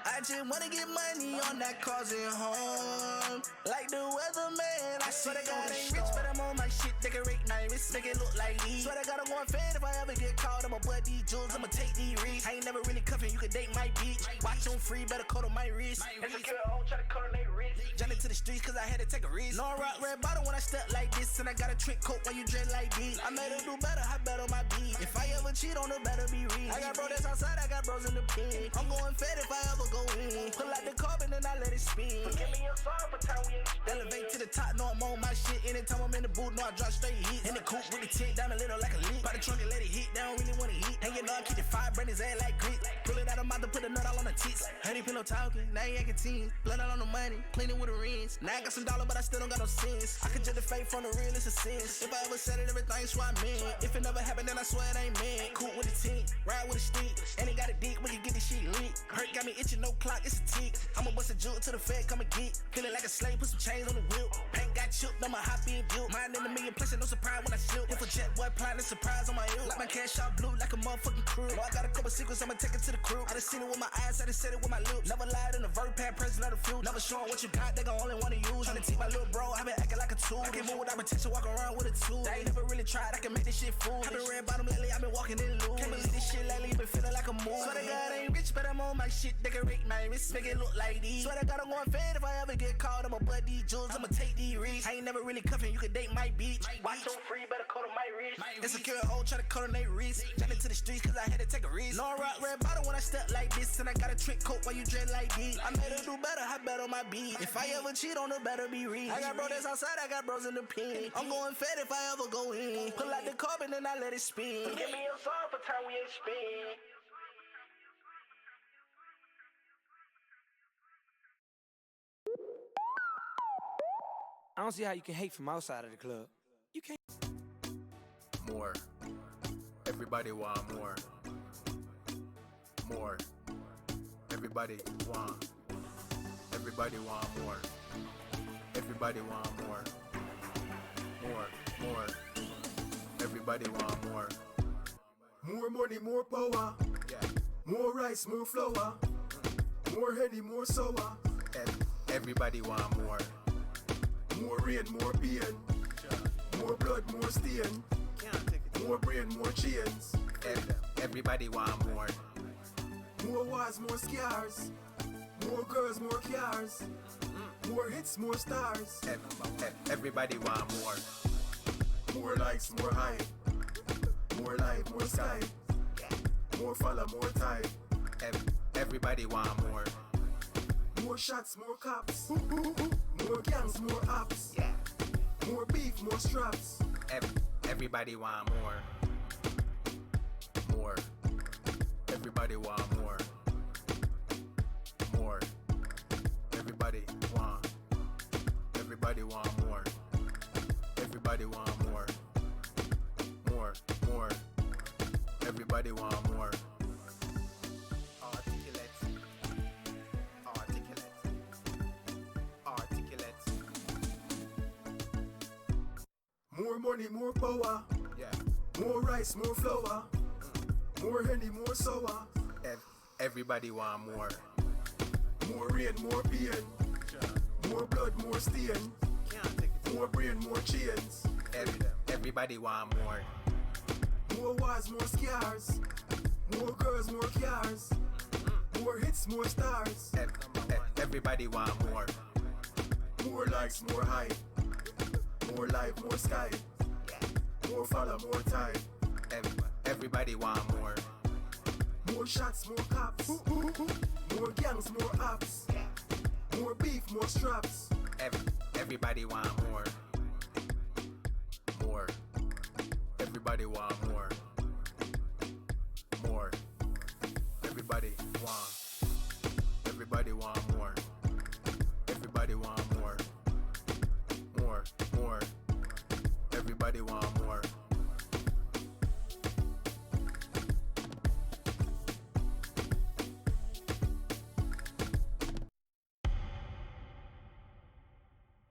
I just wanna get money on that causing harm. Like the weatherman, I swear to God I ain't rich, but I'm on my shit. Decorate my wrist, make it look like these. Swear to God I'm going fed if I ever get caught. I'ma butt these jewels, I'ma take these risks. I ain't never really cuffing, you can date my bitch. Watch on free, better cut on my wrist. Insecure hoe try to cut on their wrist. Jumping to the streets cause I had to take a risk. No, I rock red bottom when I step like this. And I got a trick coat when you dread like this. I made her do better, I bet on my beat. If I ever cheat on her, better be real. I got brothers outside, I got bros in the pen. I'm going fed if I ever go in. Pull out the carbon and I let it spin. Give me a song for time we ain't spin. Elevate to the top, know I'm on my shit. Anytime I'm in the booth, know I drop straight hits. In the coupe with the tick, diamond little like a lick. By the trunk and let it hit, they don't really wanna hit. Hanging on, keep the fire, burn his ass like grit. Pull it out of mouth to put a nut all on the tits. Honey pillow talking, now you acting teens. Blood out on the money, clean it with a rinse. Now I got some dollar, but I still don't got no sense. I could judge the fake from the real, it's a sense. If I ever said it, everything's what I meant. If it never happened, then I swear it ain't meant. Cool with the tint, ride with a stick. And it got a dick, we can get this shit lit. Hurt got me itching, no clock, it's a tick. I'ma bust a jewel to the fed, come and get. Feeling like a slave, put some chains on the wheel. Paint got chipped, I'm a hot being built. Mine in a million places, no surprise when I slip. If a jet boy plotting, surprise on my ill. Like my cash out blue, like a motherfucking crew. Know I got a couple secrets, I'ma take it to the crew. I done seen it with my eyes, I done said it with my lips. Never lied in a verb pad, present of the few. Never showing what you got, they gon' only wanna use. Tryna teach my little bro, I been acting like a tool. I can move without protection, walk around with a tool. I ain't never really tried, I can make this shit fool. I been red bottom lately, I been walking in loose. Can't believe this shit lately, been feeling like a move. Swear to God I ain't rich, but I'm on my shit. Decorate my wrist, make it look like these. Swear to God I'm going fed if I ever get caught. I'ma butt these jewels, I'ma take these risks. I ain't never really cuffing, you can date my bitch. Watch on free, better cut on my wrist. Insecure hoe try to cut on their wrist. Jumping to the streets cause I had to take a risk. No, I rock red bottom when I step like this. And I got a trick coat when you dread like this. I made her do better, I bet on my beat. If I ever cheat on her, better be real. I got brothers outside, I got bros in the pen. I'm going fed if I ever go in. Pull out the carbon and I let it spin. Give me a song for time we ain't spin. I don't see how you can hate from outside of the club. You can't. More. Everybody want more. More. Everybody want. Everybody want more. Everybody want more. More. Everybody want more. More money, more power. Yeah. More rice, more flour. More honey, more sour. Everybody want more. More rain, more pain. More blood, more stain. More brain, more chains. Everybody want more. More wars, more scars. More girls, more cars. More hits, more stars. Everybody want more. More likes, more hype. More light, more sky. More follow, more time. Everybody want more. More shots, more cops. More gangs, more ops. Yeah. More beef, more straps. Everybody want more. More. Everybody want more. More. Everybody want. Everybody want more. Everybody want more. More. Everybody want more. More money, more power. Yeah. More rice, more flour. More honey, more sour. Everybody want more. More rain, more pain. More blood, more stain. More brain, more chains. Everybody want more. More wars, more scars. More girls, more cars. More hits, more stars. Everybody want more. More likes, more hype. More life, more sky. More follow, more time. Everybody want more. More shots, more cops. More gangs, more ops. More beef, more straps. Everybody want more. More. Everybody want more. More. Everybody want. Everybody want more. Everybody want more. More. Everybody want more.